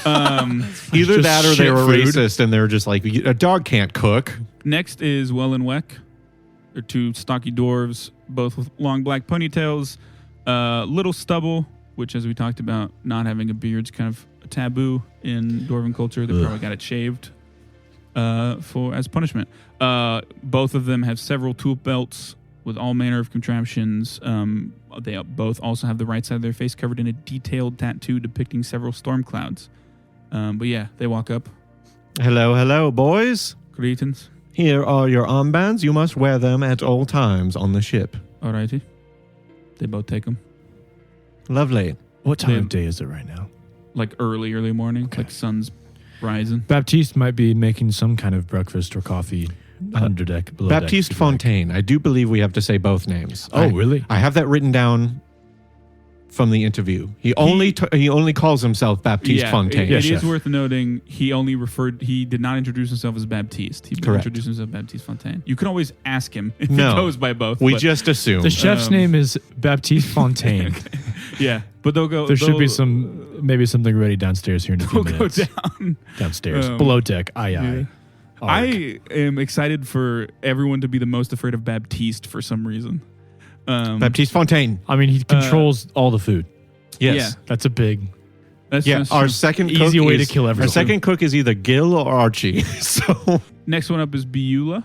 Either Just that or they shit were food. racist and they were just like, a dog can't cook. Next is Well and Weck. They're 2 stocky dwarves, both with long black ponytails, little stubble, which, as we talked about, not having a beard's kind of a taboo in dwarven culture. They probably got it shaved as punishment. Both of them have several tool belts with all manner of contraptions. They both also have the right side of their face covered in a detailed tattoo depicting several storm clouds. But yeah, they walk up. Hello, boys. Greetings. Here are your armbands. You must wear them at all times on the ship. Alrighty. They both take them. Lovely. What time Yeah. of day is it right now? Like early morning. Okay. Like sun's rising. Baptiste might be making some kind of breakfast or coffee under deck. Below Baptiste deck. Fontaine. I do believe we have to say both names. Oh, really? I have that written down from the interview. He only calls himself Baptiste Fontaine. It Yes, is chef. worth noting he did not introduce himself as Baptiste. He Correct. introduced himself as Baptiste Fontaine. You can always ask him if No. he goes by both. We but- just assume. The chef's name is Baptiste Fontaine. yeah, but they'll go. There should be they'll- maybe something ready downstairs here in a few They'll go minutes. down. Downstairs. Below deck. Aye. Yeah. I am excited for everyone to be the most afraid of Baptiste for some reason. Baptiste Fontaine. I mean, he controls all the food. Yes. Yeah. That's a big. That's Our true. second cook Easy way is, to kill everyone. Our second cook is either Gil or Archie. So, Next one up is Beulah.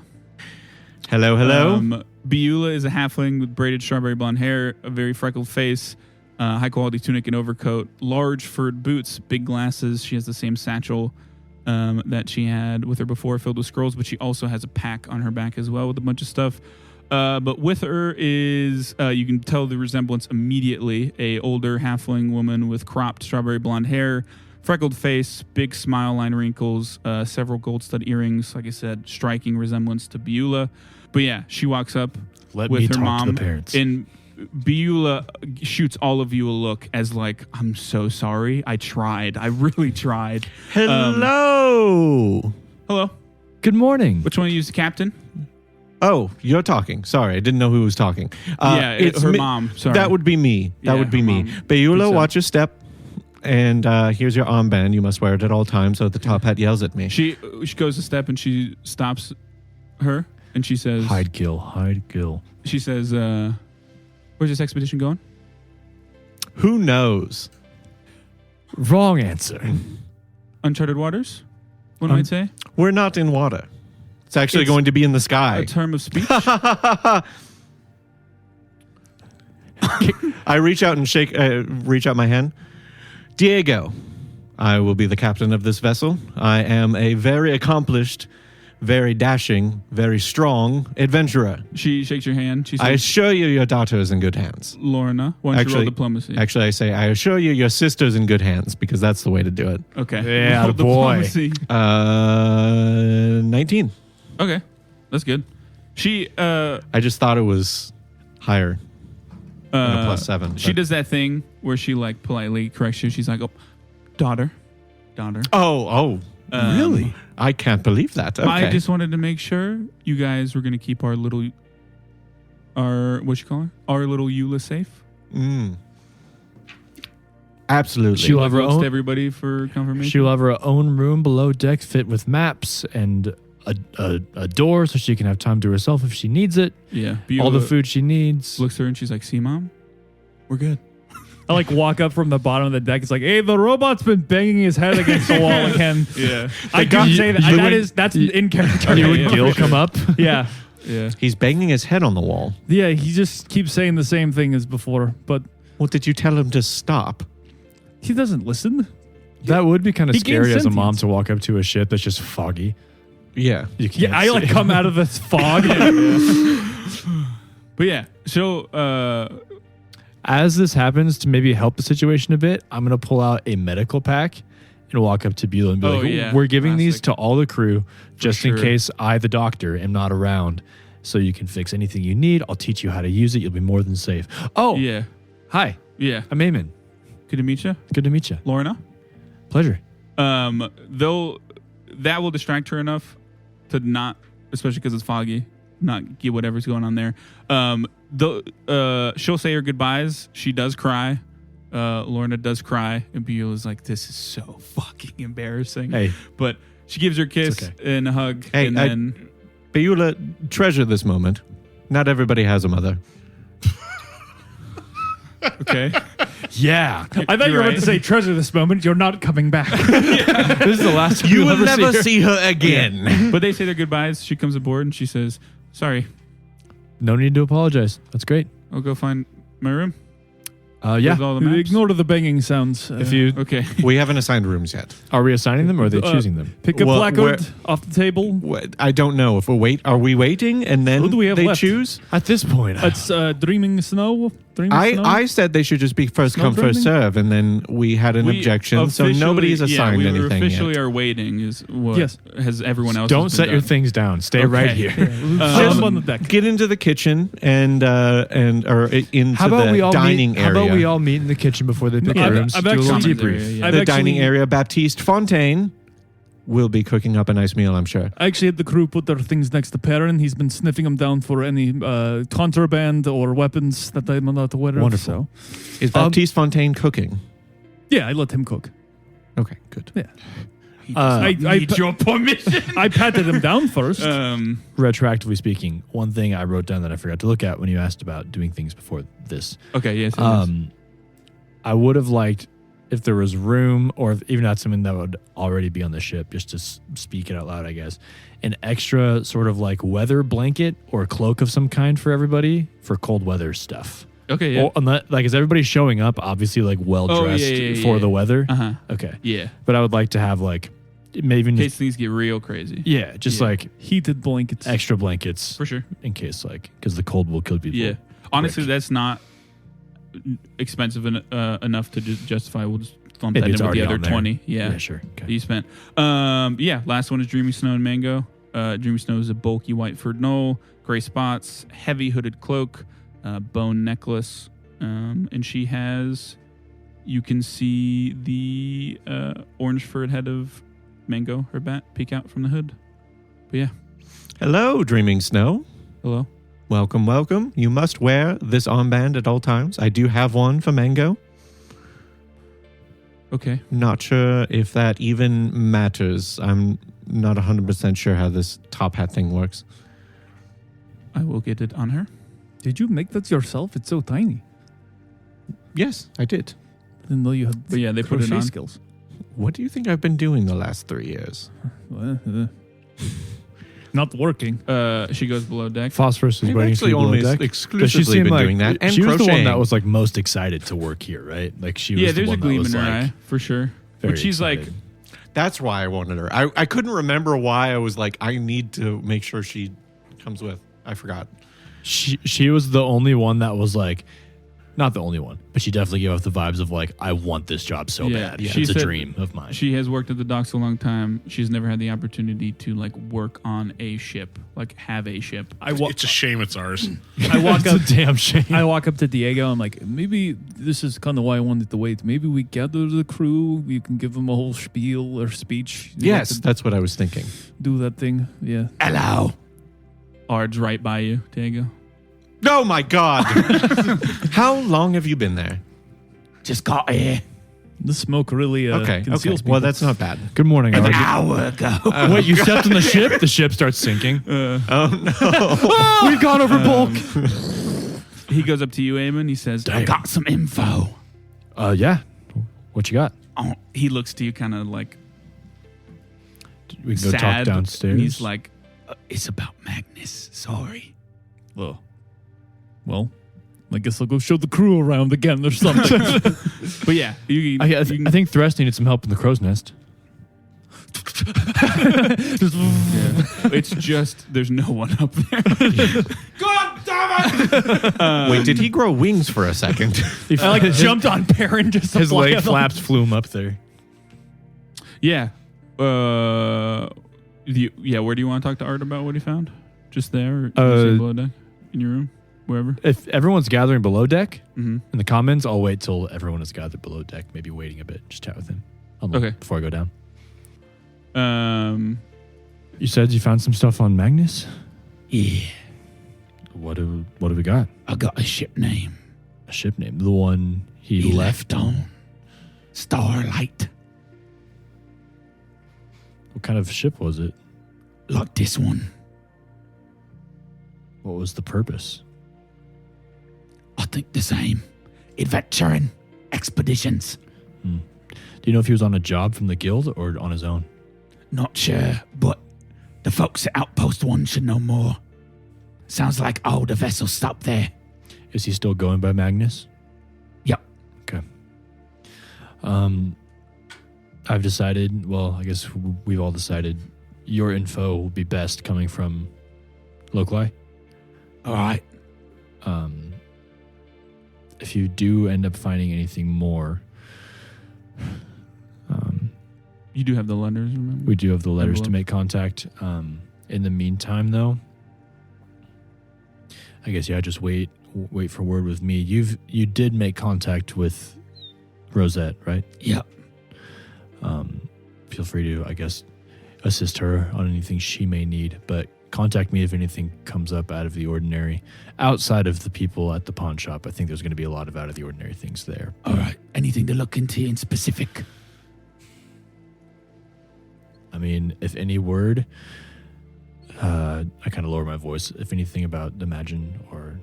hello. Beulah is a halfling with braided strawberry blonde hair, a very freckled face, high quality tunic and overcoat, large furred boots, big glasses. She has the same satchel that she had with her before, filled with scrolls, but she also has a pack on her back as well with a bunch of stuff. But with her is, you can tell the resemblance immediately, a older halfling woman with cropped strawberry blonde hair, freckled face, big smile line wrinkles, several gold stud earrings. Like I said, striking resemblance to Beulah. But yeah, she walks up Let with me her talk mom, to the parents. and Beulah shoots all of you a look as like, I'm so sorry. I tried. I really tried. Hello. Hello. Good morning. Which one of you is the captain? Oh, you're talking. Sorry, I didn't know who was talking. Yeah, it's her mom. Sorry. That would be me. That Yeah, would be her me. mom. Beulah, So- watch your step. And here's your armband. You must wear it at all times so the top hat yells at me. She goes a step and she stops her and she says, Hide Gil. She says, where's this expedition going? Who knows? Wrong answer. Uncharted waters? One might say. We're not in water. It's actually It's going to be in the A sky. term of speech. I reach out and reach out my hand. Diego, I will be the captain of this vessel. I am a very accomplished, very dashing, very strong adventurer. She shakes your hand. She I says, assure you your daughter is in good hands. Lorna, why don't you roll diplomacy? Actually, I say, I assure you your sister's in good hands because that's the way to do it. Okay. Yeah, Roll boy. diplomacy. 19. Okay. That's good. She, I just thought it was higher than a plus 7. She but- does that thing where she like politely corrects you. She's like, "Oh, daughter." Oh, Really? I can't believe that. Okay. I just wanted to make sure you guys were going to keep our what you call her? Our little Eula safe. Absolutely. She'll have her Votes to own. everybody for confirmation. She'll have her own room below deck, fit with maps and a door, so she can have time to herself if she needs it. Yeah. All the Beulah food she needs. looks at her and she's like, "See, Mom, we're good." I like walk up from the bottom of the deck. It's like, hey, the robot's been banging his head against the wall again. Yeah. I can't say that. That's in character. You yeah, and Gil for come up. Yeah. Yeah. He's banging his head on the wall. Yeah, he just keeps saying the same thing as before, but Well, did you tell him to stop? he doesn't listen. That would be kind of He gains scary as a mom sentience. to walk up to a ship that's just foggy. Yeah. You can't Yeah, I like see. come out of this fog. But yeah, she'll As this happens, to maybe help the situation a bit, I'm going to pull out a medical pack and walk up to Beulah and be Oh, like, yeah. we're giving these Classic. to all the crew just in sure. case I, the doctor, am not around. So you can fix anything you need. I'll teach you how to use it. You'll be more than safe. Oh, yeah. hi. Yeah. I'm Eamon. Good to meet you. Good to meet you. Lorna. Pleasure. That will distract her enough to not, especially because it's foggy, not get whatever's going on there. She'll say her goodbyes. She does cry. Lorna does cry, and Beulah's like, "This is so fucking embarrassing." Hey, But she gives her a kiss okay. and a hug, Hey, and then Beulah, treasure this moment. Not everybody has a mother. okay. yeah. I thought you were about right. to say, treasure this moment. You're not coming back. This is the last time You you'll will ever never her. see her again. But they say their goodbyes. She comes aboard and she says, "Sorry, No need to apologize. That's great. I'll go find my room." Yeah. With all the maps. Ignore the banging sounds. If you Okay. We haven't assigned rooms yet. are we assigning them or are they choosing them? pick a Well, placard off the table. What, I don't know if are we waiting and then Who do we have they left? choose? At this point, It's Dreaming Snow. Snow? I said they should just be first Snow come, first dreaming? serve, and then we had an objection, so officially- nobody's assigned we anything officially yet. are waiting. Is what Yes. has everyone else? don't has set been your done. things down. Stay right Okay. here. Just on the deck. Get into the kitchen and into How about we the all dining meet? area. How about we all meet in the kitchen before they pick No, their I'm rooms? actually- Do a little Commons debrief. area, yeah. I've the actually- dining area? Baptiste Fontaine will be cooking up a nice meal, I'm sure. I actually had the crew put their things next to Perrin. He's been sniffing them down for any contraband or weapons that I'm not aware of. Wonderful. So. Is Baptiste Fontaine cooking? Yeah, I let him cook. Okay, good. Yeah. He does I- not need your permission. I patted him down first. Retroactively speaking, one thing I wrote down that I forgot to look at when you asked about doing things before this. Okay, yes. I would have liked if there was room, or if even not something that would already be on the ship, just to speak it out loud, I guess. An extra sort of like weather blanket or cloak of some kind for everybody for cold weather stuff. Okay, yeah. Or, like, is everybody showing up obviously like well dressed for the weather? Uh-huh. Okay. Yeah. But I would like to have like maybe In case things get real crazy. yeah, just like Heated blankets. extra blankets For sure. in case like because the cold will kill people. Yeah. Honestly, quick. that's not expensive enough to justify. We'll just lump Maybe that it's in with the already other on there. 20. Yeah. sure. that Okay. you spent. Yeah, last one is Dreamy Snow and Mango. Dreamy Snow is a bulky white furred knoll, gray spots, heavy hooded cloak, bone necklace, and she has. You can see the orange furred head of Mango, her bat, peek out from the hood. But yeah, Hello, Dreaming Snow. hello. Welcome, welcome. You must wear this armband at all times. I do have one for Mango. Okay. Not sure if that even matters. I'm not 100% sure how this top hat thing works. I will get it on her. Did you make that yourself? It's so tiny. Yes, I did. I didn't know you had But yeah, they put it crochet on. skills. What do you think I've been doing the last 3 years? Not working. She goes below deck. Phosphorus is I've waiting actually for below only deck. 'Cause exclusively been doing that. And she was the one crocheting. that was like most excited to work here, right? Like she was Yeah, the there's a one that gleam was in her like eye for sure. very But she's excited. That's why I wanted her. I couldn't remember why I was like, I need to make sure she comes with. I forgot. She was the only one that was like, not the only one, but she definitely gave off the vibes of like, I want this job so Yeah, bad. yeah. It's She a said dream of mine. She has worked at the docks a long time. She's never had the opportunity to like work on a ship, like have a ship. It's a shame it's ours. I walk It's up. a damn shame. I walk up to Diego. I'm like, maybe this is kind of why I wanted to wait. Maybe we gather the crew. You can give them a whole spiel or speech. You Yes, have to that's what I was thinking. do that thing. Yeah. Hello. Ard's right by you, Diego. Oh my God. How long have you been there? Just got here The smoke really Okay. conceals Well, people. that's not bad. Good morning. an Art. hour ago. Wait, you stepped on the ship? The ship starts sinking. Oh no. We've gone over bulk. He goes up to you, Eamon. He says, I Damn. got some info. Yeah. What you got? Oh, he looks to you kind of like We can go sad. talk downstairs. And he's like, it's about Magnus. Sorry. Well, I guess I'll go show the crew around again or something. But yeah, you, I think Thrust needed some help in the crow's nest. it's just there's no one up there. God damn it! Wait, did he grow wings for a second? I like jumped on Perrin just to His fly leg up. flaps flew him up there. Yeah. Where do you want to talk to Art about what he found? Just there, or below deck, in your room, wherever. If everyone's gathering below deck Mm-hmm. in the commons, I'll wait till everyone is gathered below deck. Maybe waiting a bit, just chat with him. Okay. Before I go down. Um. You said you found some stuff on Magnus. Yeah, What do we got? I got a ship name. A ship name, the one he left on. Starlight, What kind of ship was it? like this one. What was the purpose? I think the same. Adventuring expeditions. Do you know if he was on a job from the guild or on his own? Not sure, but the folks at Outpost 1 should know more. Sounds like all the vessels stopped there. Is he still going by Magnus? Yep. Okay. I've decided, well, I guess we've all decided your info will be best coming from Locali. All right. If you do end up finding anything more, You do have the letters, remember? we do have the letters to Envelope. make contact. In the meantime, though, I guess, yeah, just wait for word with me. You did make contact with Rosette, right? Yep. Feel free to, I guess, assist her on anything she may need, but contact me if anything comes up out of the ordinary. Outside of the people at the pawn shop, I think there's going to be a lot of out of the ordinary things there. All right. Anything to look into in specific? I mean, if any word, I kind of lower my voice. If anything about Imagine or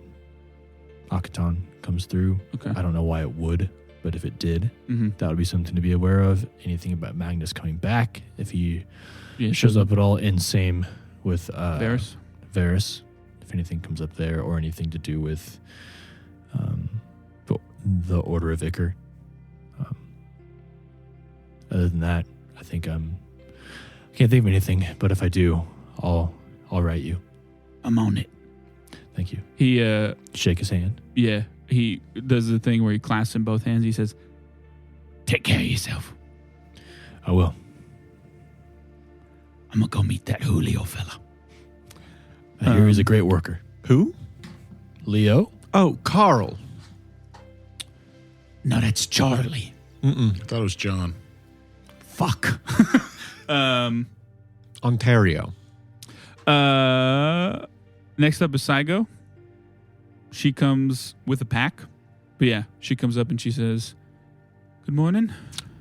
Akaton comes through, Okay. I don't know why it would, but if it did, Mm-hmm. that would be something to be aware of. Anything about Magnus coming back, if he Yeah, shows up at all, and same with Varys. Varys, if anything comes up there, or anything to do with the Order of Ichor. Other than that, I think I can't think of anything. But if I do, I'll write you. I'm on it. Thank you. He Shake his hand. yeah, he does the thing where he clasps in both hands. He says, "Take care of yourself. I will. I'm gonna go meet that Julio fella." I hear he's a great worker. Who? Leo? Oh, Carl. No, that's Charlie. Mm-mm. I thought it was John. Fuck. Ontario. Next up is Saigo. She comes with a pack. But yeah, she comes up and she says, "Good morning."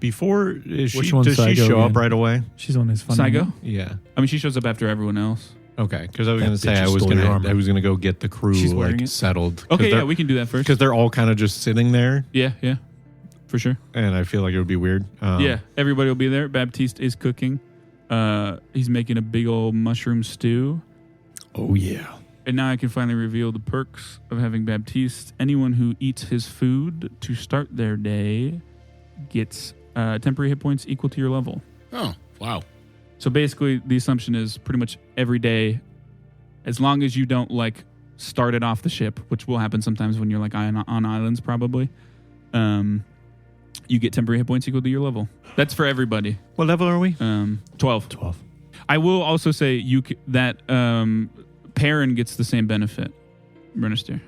Before, Which one's does she Saigo show up again? right away? She's on his phone. Saigo? Yeah. I mean, she shows up after everyone else. Okay, because I was That going to say bitch I just was stole your armor. going to go get the crew She's wearing it. settled. Okay, yeah, we can do that first. because they're all kind of just sitting there, Yeah, for sure. and I feel like it would be weird. Yeah, everybody will be there. Baptiste is cooking. He's making a big old mushroom stew. Oh, yeah. And now I can finally reveal the perks of having Baptiste. Anyone who eats his food to start their day gets temporary hit points equal to your level. Oh, wow. So basically, the assumption is pretty much every day, as long as you don't like start it off the ship, which will happen sometimes when you're like on islands, probably. You get temporary hit points equal to your level. That's for everybody. What level are we? 12. 12. I will also say that Perrin gets the same benefit, Brenister.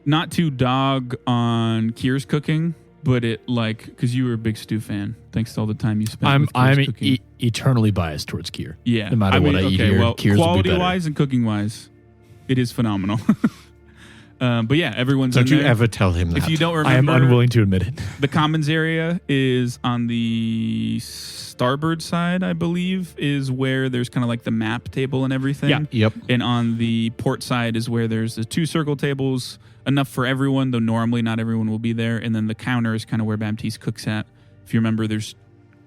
Not to dog on Kier's cooking, but it because you were a big stew fan, thanks to all the time you spent. I'm with Kier's cooking. eternally biased towards Kier. Yeah. No matter what I eat here, well, Kier's will be quality better. wise and cooking wise, it is phenomenal. But yeah, everyone's Don't in you there. ever tell him that. If you don't I am remember, unwilling to admit it. the commons area is on the starboard side, I believe, is where there's kind of like the map table and everything. Yeah. Yep. And on the port side is where there's the 2 circle tables, enough for everyone, though normally not everyone will be there. And then the counter is kind of where Baptiste cooks at. If you remember, there's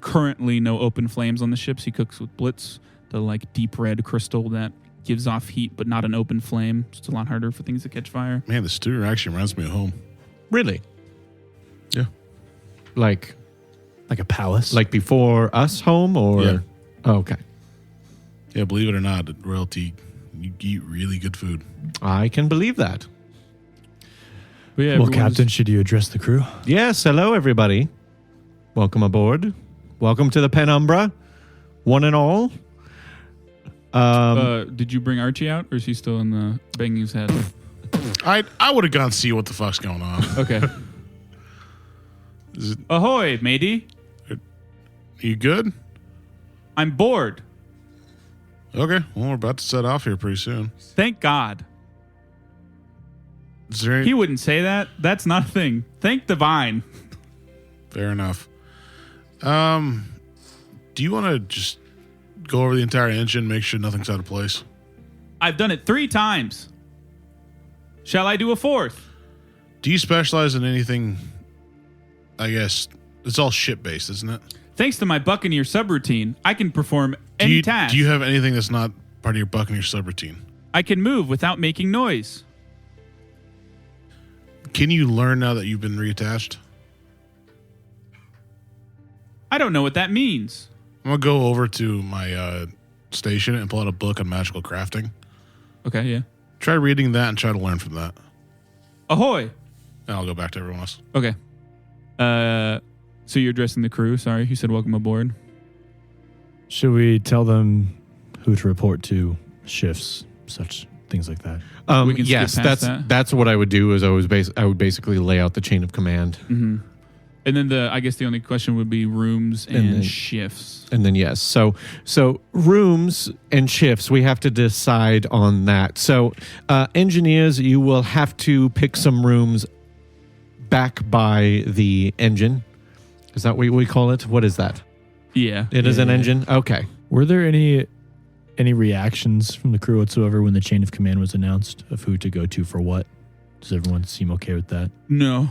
currently no open flames on the ships. He cooks with Blitz, the like deep red crystal that gives off heat, but not an open flame. So it's a lot harder for things to catch fire. Man, the stew actually reminds me of home. Really? Yeah. Like Like a palace. before us home or? Yeah. Oh, okay. Yeah, believe it or not, at Royalty, you eat really good food. I can believe that. But yeah, well, everyone's- Captain, should you address the crew? Yes. Hello, everybody. Welcome aboard. Welcome to the Penumbra, one and all. did you bring Archie out, or is he still in the banging his head? I would have gone see what the fuck's going on. Okay. Is it, Ahoy, matey. you good? I'm bored. Okay, well, we're about to set off here pretty soon. Thank God. Is there any, He wouldn't say that. That's not a thing. Thank Divine. Fair enough. Do you want to just go over the entire engine, make sure nothing's out of place? I've done it 3 times. Shall I do a 4th? Do you specialize in anything? I guess it's all ship based, isn't it? Thanks to my Buccaneer subroutine, I can perform any task. Do you have anything that's not part of your Buccaneer subroutine? I can move without making noise. Can you learn now that you've been reattached? I don't know what that means. I'm gonna go over to my station and pull out a book on magical crafting. Okay, yeah. Try reading that and try to learn from that. Ahoy. And I'll go back to everyone else. Okay. So you're addressing the crew. Sorry, you said welcome aboard. Should we tell them who to report to, shifts, such things like that? We can skip Yes, past that's what I would do. Is I would basically lay out the chain of command, Mm-hmm. And then I guess the only question would be rooms And and then- shifts. and then yes. So rooms and shifts, we have to decide on that. So engineers, you will have to pick some rooms back by the engine. Is that what we call it? What is that? Yeah. It is Yeah, an yeah. engine. Okay. Were there any reactions from the crew whatsoever when the chain of command was announced of who to go to for what? Does everyone seem okay with that? No.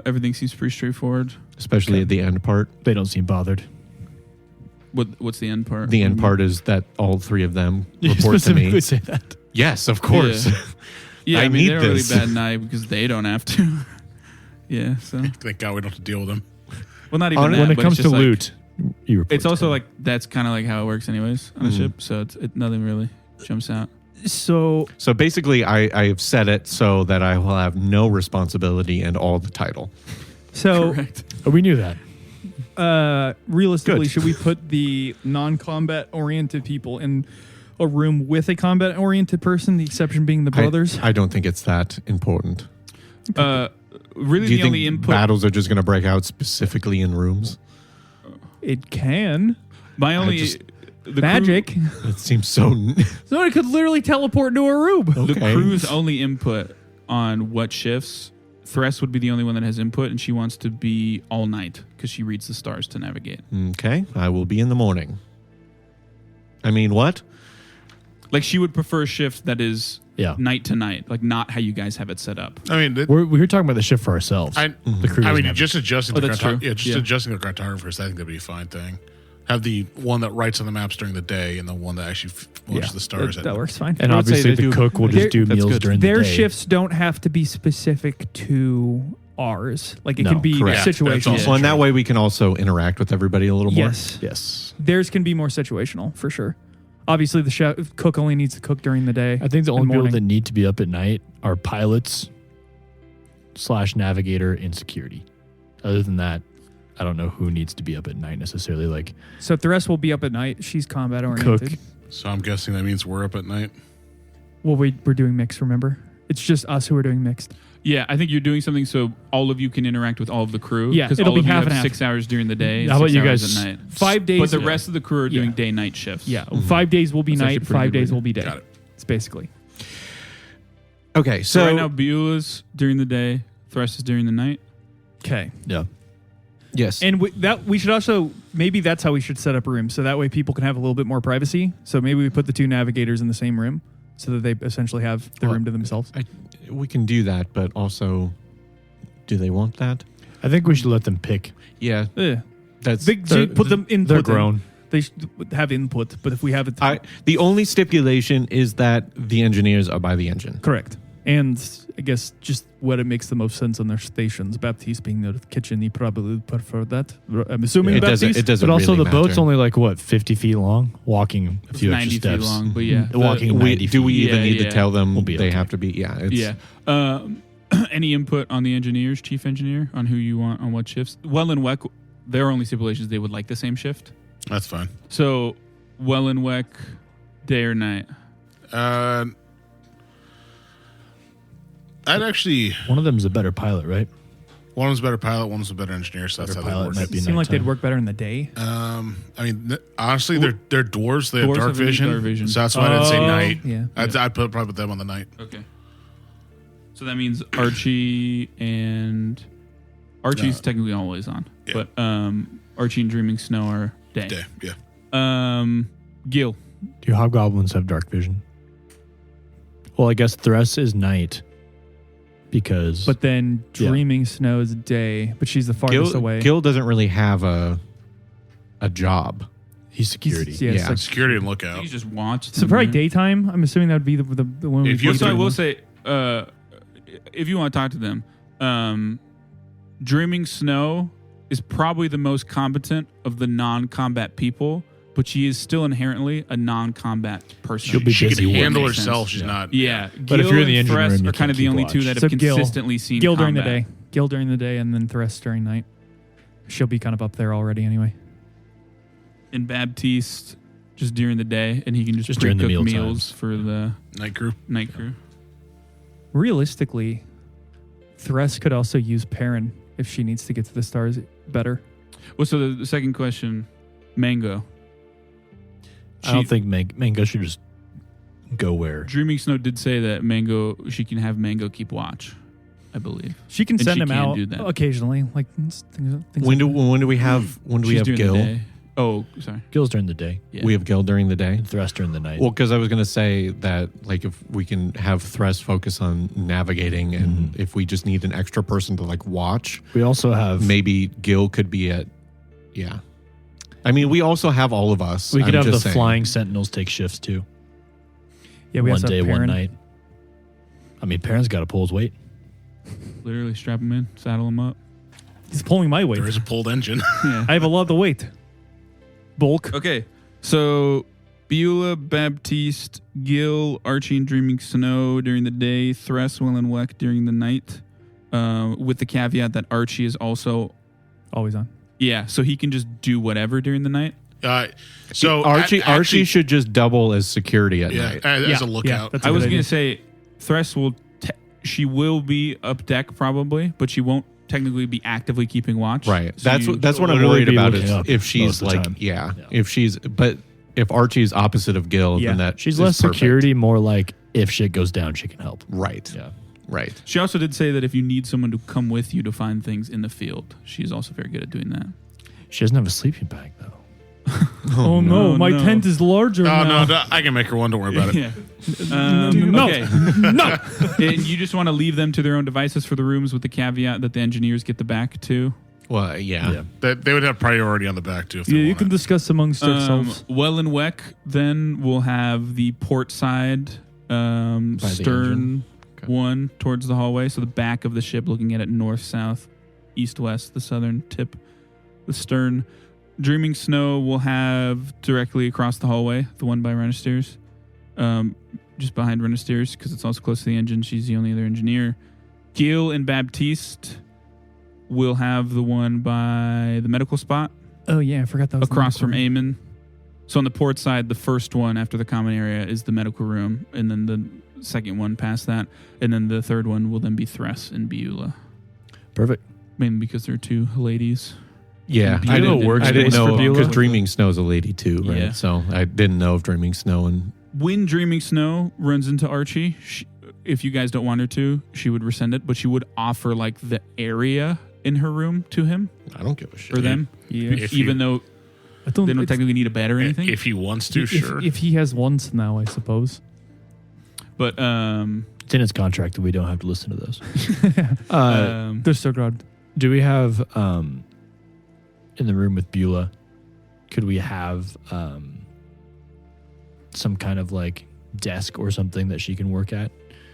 Everything seems pretty straightforward. Especially at the end part. They don't seem bothered. What's the end part? The end part is that all three of them You report to me. specifically say that. Yes, of course. Yeah, I I mean, need they're a really this. bad night because they don't have to. Yeah, so. Thank God we don't have to deal with them. Well, not even that. When it but comes it's to just like- loot, you report It's to also them. like, that's kind of like how it works anyways on a ship. So nothing really jumps out. So So basically, I have set it so that I will have no responsibility and all the title. Correct. Oh, we knew that. Realistically, Good. should we put the non-combat oriented people in a room with a combat oriented person? The exception being the brothers. I don't think it's that important. Really, Do you the think only input. battles are just going to break out specifically in rooms? It can My only. just- the crew- magic. It seems so. Somebody could literally teleport into a room. The Okay. crew's only input on what shifts. Thress would be the only one that has input, and she wants to be all night because she reads the stars to navigate. Okay, I will be in the morning. I mean, what? Like, she would prefer a shift that is Yeah. night to night, like not how you guys have it set up. I mean, We were talking about the shift for ourselves. I the crew I doesn't mean, have just adjusting Oh, the that's true. Yeah. adjusting the cartographers. I think that'd be a fine thing. Have the one that writes on the maps during the day, and the one that actually watches the stars. that works fine. and I would say obviously they the do- cook will just do That's meals good. during the Their day. shifts don't have to be specific to ours. Like it No, can be correct. That's situational. also Well, and that way we can also interact with everybody a little more. Yes. Yes. Theirs can be more situational for sure. Obviously, the cook only needs to cook during the day. I think the only people morning. that need to be up at night are pilots / navigator and security. Other than that, I don't know who needs to be up at night necessarily. Like So the rest will be up at night. She's combat oriented. cook. So I'm guessing that means we're up at night. Well, we're doing mixed, remember? It's just us who are doing mixed. Yeah, I think you're doing something so all of you can interact with all of the crew. Yeah, because it'll all be of you half have and half. 6 hours during the day. And How about 6 you hours guys- at night? 5 days. But the rest of the crew are doing Yeah. day-night shifts. Yeah, 5 days will be That's actually night, a pretty 5 good days way. will be day. Got it. It's basically. Okay, So so right now, Beulah's during the day, Thrust is during the night. Okay. Yeah. yes, And we should also, maybe that's how we should set up rooms. So that way people can have a little bit more privacy. So maybe we put the two navigators in the same room so that they essentially have the Well, room to themselves. we can do that, but also, do they want that? I think we should let them pick. Yeah, Yeah. that's Put them in. They're grown. They should have input, but if we have it, the only stipulation is that the engineers are by the engine. correct. And I guess just what it makes the most sense on their stations. Baptiste being the kitchen, he probably would prefer that. I'm assuming It Baptiste. doesn't. But also really the boat's matter. only like what, 50 feet long, walking a It's few 90 extra feet steps. long, but yeah. Walking We, 90 do we feet. even Yeah, need yeah. to tell them We'll be they okay. have to be? Yeah, it's, Yeah. Any input on the engineers, chief engineer, on who you want on what shifts? Well and Weck, their only stipulations they would like the same shift. That's fine. So, Well and Weck, day or night? I'd actually One of them is a better pilot, right? one was a better pilot, one was a better engineer. So that's Better how they pilot work. might be It seemed like they'd nighttime. work better in the day. I mean, honestly, they're dwarves. They have Dwarves dark have vision, dark vision. so that's why I'd say Oh, night. yeah. I'd probably put them on the night. Okay. So that means Archie's technically always on, Yeah. but Archie and Dreaming Snow are day. Day, yeah. Gil, Do hobgoblins have dark vision? Well, I guess Thress is night because But then Yeah. Dreaming Snow is day, but she's the farthest away. Gil doesn't really have a job. he's security. Yeah, it's Yeah. like- Security and lookout. you just watch. so probably daytime. I'm assuming that would be the one. If we you- put So I through. will say, if you want to talk to them, Dreaming Snow is probably the most competent of the non-combat people, but she is still inherently a non-combat person. She'll be She busy can working. handle Makes herself. sense. She's not. Yeah, But if Gil you're in the and engine Thress room, you are kind of can't the keep only two watch. that So have Gil- consistently seen Gil during the combat. day. Gil during the day, and then Thress during night. She'll be kind of up there already anyway. And Baptiste just during the day, and he can just during the pre-cook meal meals times. for the Night crew. night crew. Realistically, Thress could also use Perrin if she needs to get to the stars better. Well, so the second question, Mango. I don't think Mango should just go where. Dreaming Snow did say that Mango, she can have Mango keep watch, I believe. She can And send she him can out do that. occasionally, like things When like do we have She's during Gil? the day. Oh, sorry. Gil's during the day. Yeah. We have Gil during the day. And Thrust during the night. Well, because I was going to say that, like, if we can have Thrust focus on navigating, and if we just need an extra person to like watch, we also have maybe Gil could be at. Yeah, I mean, we also have all of us. we could I'm have the just saying. flying sentinels take shifts too. Yeah, we one also day, have one Perrin. night. I mean, Perrin's got to pull his weight. Literally strap him in, saddle him up. He's pulling my weight. There is a pulled engine. Yeah. I have a lot of weight. Bulk. Okay, so Beulah, Baptiste, Gil, Archie, and Dreaming Snow during the day, Thress, Will, and Weck during the night, with the caveat that Archie is also, Always on. yeah, so he can just do whatever during the night. So Archie actually, should just double as security at yeah, night. as a Yeah, lookout. that's a I was good going idea. to say Thress will, she will be up deck probably, but she won't technically be actively keeping watch. Right. So That's what I'm literally worried be about looking is up if she's most of the like, time. yeah, Yeah. if Archie's opposite of Gil, Yeah. then that She's is less perfect. security, more like if shit goes down, she can help. Right. Yeah. Right. She also did say that if you need someone to come with you to find things in the field, she's also very good at doing that. She doesn't have a sleeping bag though. Oh, no, my no. tent is larger Oh, now. no, I can make her one. Don't worry about it. Yeah. No. Okay. No. And you just want to leave them to their own devices for the rooms with the caveat that the engineers get the back too? Well, yeah. They would have priority on the back too. If they Yeah, you want can it. discuss amongst yourselves. Well and Weck then will have the port side the stern engine. Okay. one towards the hallway. So the back of the ship looking at it north, south, east, west, the southern tip, the stern. Dreaming Snow will have directly across the hallway, the one by Renisters, just behind Renisters because it's also close to the engine. She's the only other engineer. Gil and Baptiste will have the one by the medical spot Oh, yeah, I forgot that was across the from medical Eamon. So on the port side, the first one after the common area is the medical room, and then the second one past that, and then the third one will then be Thress and Beulah, Perfect. mainly because they're two ladies. Yeah. I didn't know I didn't workspace know for Beulah? because Dreaming Snow's a lady too, right? Yeah. So I didn't know if Dreaming Snow and When Dreaming Snow runs into Archie, if you guys don't want her to, she would rescind it, but she would offer like the area in her room to him I don't give a shit. or them, Yeah. If even you- though I don't, they don't it's- technically need a bed or anything. If he wants to, if, sure. if he has once now, I suppose. But It's in his contract that we don't have to listen to those. They're so good. Do we have in the room with Beulah? Could we have some kind of like desk or something that she can work at?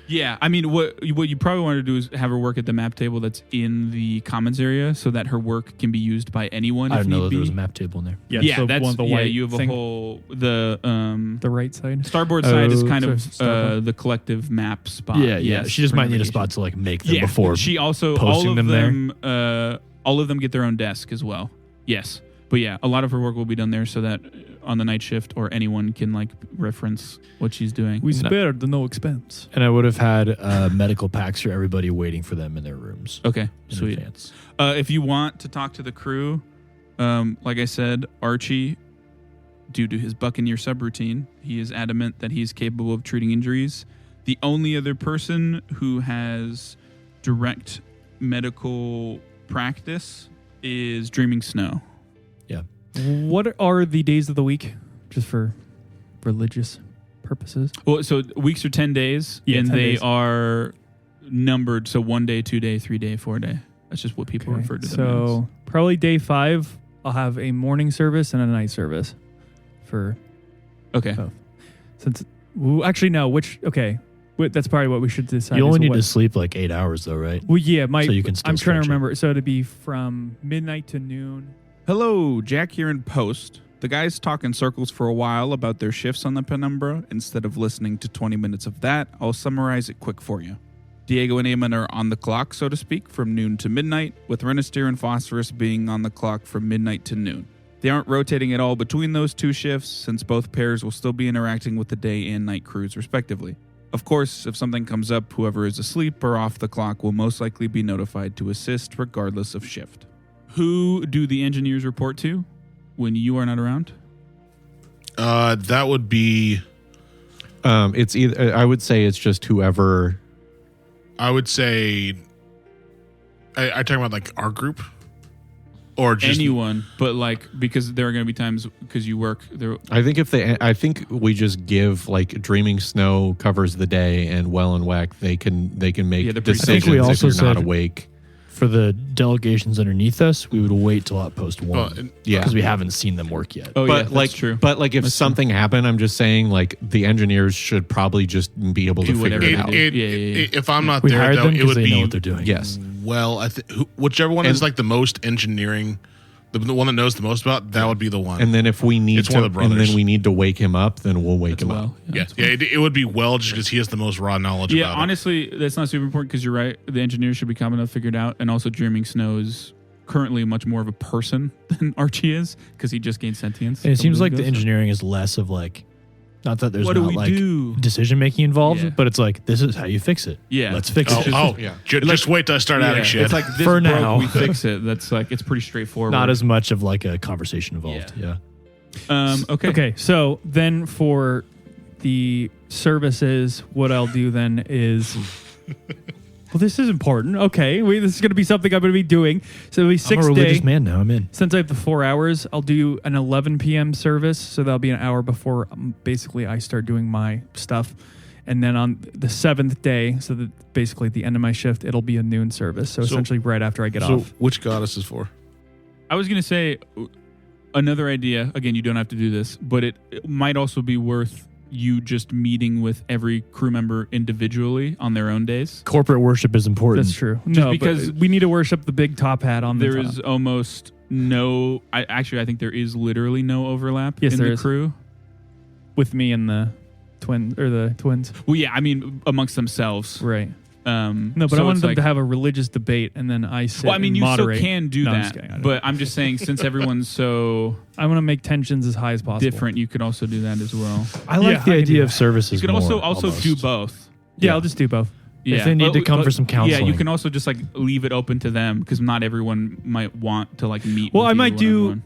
yeah, I mean, what you probably want to do is have her work at the map table that's in the commons area, so that her work can be used by anyone. I if didn't know need that there was a be. map table in there. Yeah, so that's one of the yeah. white You have a thing, whole the the right side. starboard side is Oh, kind sorry, of the collective map spot. yeah. Yes, She just for might need a navigation. spot to like make them Yeah, before. she also posting all of them there. all of them get their own desk as well. Yes, but yeah, a lot of her work will be done there so that on the night shift or anyone can like reference what she's doing. We spared no expense. And I would have had medical packs for everybody waiting for them in their rooms. Okay, In sweet. advance. If you want to talk to the crew, like I said, Archie, due to his Buccaneer subroutine, he is adamant that he is capable of treating injuries. The only other person who has direct medical practice is Dreaming Snow. What are the days of the week, just for religious purposes? Well, so weeks are 10 days, Yeah, and 10 they days. are numbered. So 1 day, 2 day, 3 day, 4 day. That's just what people refer to them as. So probably day 5, I'll have a morning service and a night service. For Okay. since actually no, that's probably what we should decide. You only is need what- to sleep like 8 hours though, right? Well, yeah, So you can still I'm trying to stretch it. remember. So it'd be from midnight to noon. Hello, Jack here in post. The guys talk in circles for a while about their shifts on the Penumbra. Instead of listening to 20 minutes of that, I'll summarize it quick for you. Diego and Eamon are on the clock, so to speak, from noon to midnight, with Renister and Phosphorus being on the clock from midnight to noon. They aren't rotating at all between those two shifts, since both pairs will still be interacting with the day and night crews, respectively. Of course, if something comes up, whoever is asleep or off the clock will most likely be notified to assist, regardless of shift. Who do the engineers report to when you are not around? That would be. it's either I would say it's just whoever. I would say. I talking about like our group. Or just anyone, but like because there are going to be times because you work there. I think we just give like Dreaming Snow covers the day and Well and Weck they can make Yeah, they're pretty- I think decisions we if also you're not said- awake. For the delegations underneath us, we would wait till Outpost 1. Well, and- Yeah. Because we haven't seen them work yet. Oh yeah, But that's like, true. but like, if That's something happened, I'm just saying, like, the engineers should probably just be able to Do figure whatever it they out. do. Yeah. If I'm not We there, hired though, them it because would they be know what they're doing. Yes, well. Whichever one is like the most engineering, the one that knows the most about that would be the one. and then if we need It's to, one of the and then brothers. we need to wake him up, then we'll wake him up. It would be well just because he has the most raw knowledge. Yeah, about honestly, that's not super important because you're right. The engineers should be coming to figure it out, and also Dreaming Snow is currently much more of a person than Archie is because he just gained sentience. And it seems like the engineer. engineering is less of like, not that there's What do not we like do? decision making involved, Yeah. but it's like, this is how you fix it. Yeah. Let's fix Oh, it. yeah. Just wait till I start adding shit. It's like this For broke, now. we fix it. That's like it's pretty straightforward. Not as much of like a conversation involved. Yeah. Okay. Okay, so then for the services, what I'll do then is. Well, this is important. Okay, this is going to be something I'm going to be doing. So it'll be I'm 6 a religious day. man now. I'm in. Since I have the 4 hours, I'll do an 11 p.m. service. So that'll be an hour before basically I start doing my stuff. And then on the 7th day, so that basically at the end of my shift, it'll be a noon service. So essentially right after I get off. which goddess is for? I was going to say another idea. Again, you don't have to do this, but it might also be worth you just meeting with every crew member individually on their own days. Corporate worship is important. That's true. No, because because we need to worship the big top hat on the There top. is almost no. I think there is literally no overlap Yes, in there the is. crew. With me and the twins. Well, yeah, I mean amongst themselves. Right. No, No, but I wanted them to have a religious debate, and then I sit. Well, I mean, and you moderate. still can do No, I'm just that, kidding. I don't. but I'm just saying, since everyone's so I want to make tensions as high as possible. different, you could also do that as well. I like Yeah, the I can do idea of that. services. You could more, also almost. do both. Yeah, I'll just do both. Yeah. they need to come for some Yeah, counseling. you can also just like leave it open to them because not everyone might want to like meet. Well, with I you might do- one-on-one.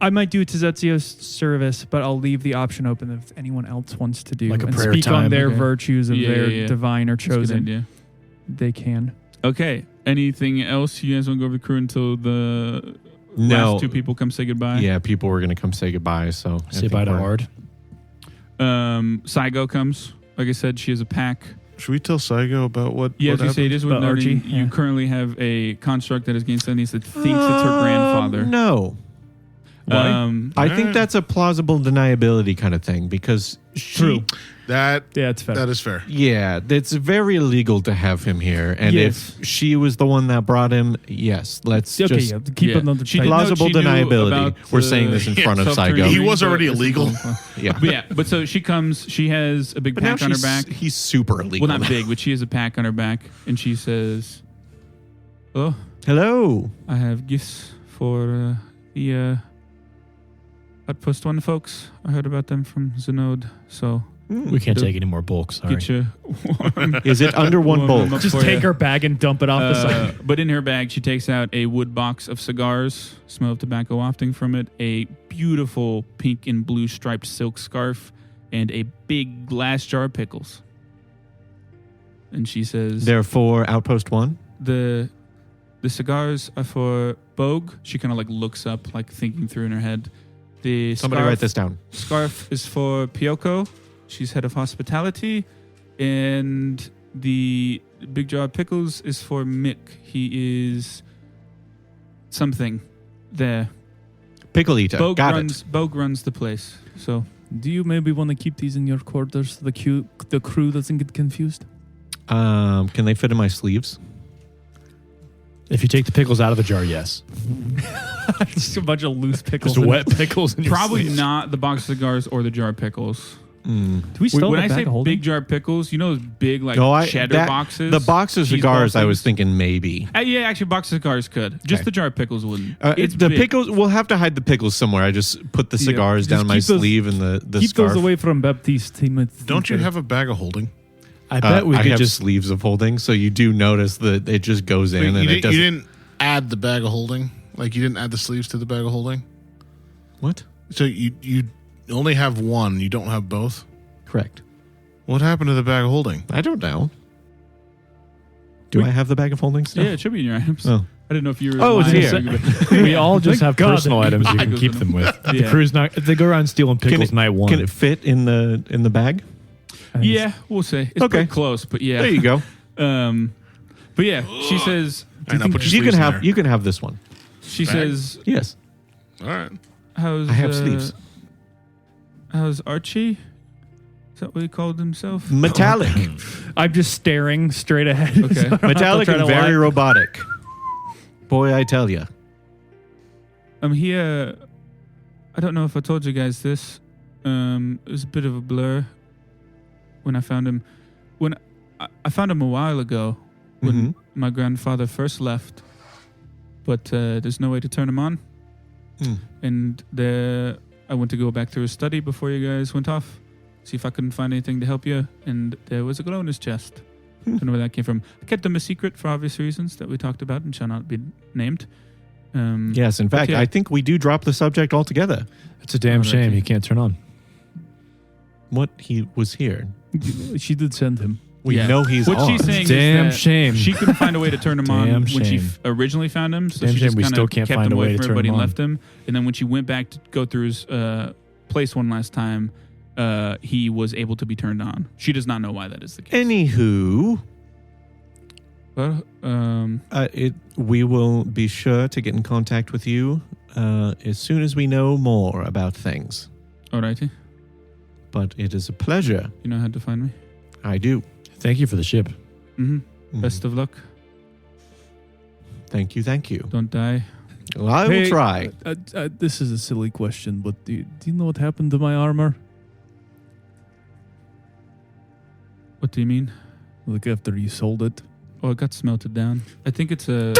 I might do Tezzetio's service, but I'll leave the option open if anyone else wants to do Like a and prayer speak on time. their Okay. virtues of Yeah, their yeah, yeah. divine or That's a good chosen. idea. They can. Okay. Anything else you guys want to go over the crew until the No. last 2 people come say goodbye? Yeah, people were going to come say goodbye. So I Say think bye to we're- Ard. Saigo comes. Like I said, she has a pack. Should we tell Saigo about what? Yeah, what as you say, it happened? is worth About noting Archie? you Yeah. currently have a construct that has gained sentience that thinks it's her grandfather. No. I think Yeah. that's a plausible deniability kind of thing because True. That Yeah, it's fair. that is fair. Yeah, it's very illegal to have him here. And Yes. if she was the one that brought him, yes, let's Okay, just yeah, keep Yeah. it on the She tight- did know plausible she knew deniability. about We're the- saying this in front of self-turning Saigo. He ring, was but already this is illegal. going- Yeah. But yeah, but so she comes. She has a big But now pack on her she's, back. he's super illegal. Well, not now. big, but she has a pack on her back, and she says, "Oh, Hello. I have gifts for the Outpost 1 folks. I heard about them from Zenode, so We can't take any more bulk. Sorry. get you one. Is it under one Warm bulk? them up Just for take ya. her bag and dump it off the side. But in her bag, she takes out a wood box of cigars, smell of tobacco wafting from it, a beautiful pink and blue striped silk scarf, and a big glass jar of pickles. And she says, Therefore, Outpost 1? the cigars are for Bogue. She kind of like looks up, like thinking through in her head. The Somebody write this down. scarf is for Pyoko. She's head of hospitality. And the big jar of pickles is for Mick. He is something there. Pickle eater. Bogue Got Bogue runs the place. So Do you maybe want to keep these in your quarters so the crew doesn't get confused? it. Can they fit in my sleeves? If you take the pickles out of the jar, yes. Just a bunch of loose pickles. Just wet pickles in your probably sleeves. not the box of cigars or the jar of pickles. Do we still When have I a say bag of holding? big jar of pickles, you know those big like No, cheddar boxes? The box of Cheese cigars, ball I was things? thinking maybe. Yeah, actually, box of cigars could. Just Okay. the jar of pickles wouldn't. It's It's the big. pickles. We'll have to hide the pickles somewhere. I just put the Yeah. cigars Just down my keep those- sleeve and the Keep scarf. those away from Baptiste. Don't you have a bag of holding? I bet we I could have just. sleeves of holding, so you do notice that it just goes in Wait, and you, it doesn't. you didn't add the bag of holding? Like you didn't add the sleeves to the bag of holding? What? So you only have one. You don't have both? Correct. What happened to the bag of holding? I don't know. Do I have the bag of holding still? Yeah, it should be in your items. Oh. didn't know if you were. Oh, it's lying. here. We all just have God. personal items you can keep them with. The crew's not. If they go around stealing pickles night one. Can it fit in the bag? Yeah, we'll say it's Okay. pretty close, but yeah. There you go. But yeah, she says. I know, put your You can sleeves in have there. you can have this one. She Bag? says, Yes, All right. "How's I have sleeves. How's Archie? Is that what he called himself? Metallic, I'm just staring straight ahead. Okay. So I don't have to metallic, try and to very lie. robotic. Boy, I tell you. He I don't know if I told you guys this. It was a bit of a blur when I found him. When I found him a while ago, when my grandfather first left, but there's no way to turn him on. And I went to go back through his study before you guys went off, see if I couldn't find anything to help you, and there was a glow in his chest. Don't know where that came from. I kept him a secret for obvious reasons that we talked about and shall not be named. Yes, in fact, yeah. I think we do drop the subject altogether. It's a damn Alrighty. shame you can't turn on. What he was here. She did send him. We Yeah. know he's What on. she's saying Damn is that shame. she couldn't find a way to turn him on Damn when she shame. originally found him. So Damn she shame just we kind still of can't kept find him a way away to from turn everybody him and on. left him. And then when she went back to go through his place one last time, he was able to be turned on. She does not know why that is the case. Anywho, But, we will be sure to get in contact with you as soon as we know more about things. alrighty. But it is a pleasure. You know how to find me. I do. Thank you for the ship. Best of luck. Thank you. Thank you. Don't die. Well, I will try. This is a silly question, but do you know what happened to my armor? What do you mean? Like after you sold it? Oh, it got smelted down. I think it's a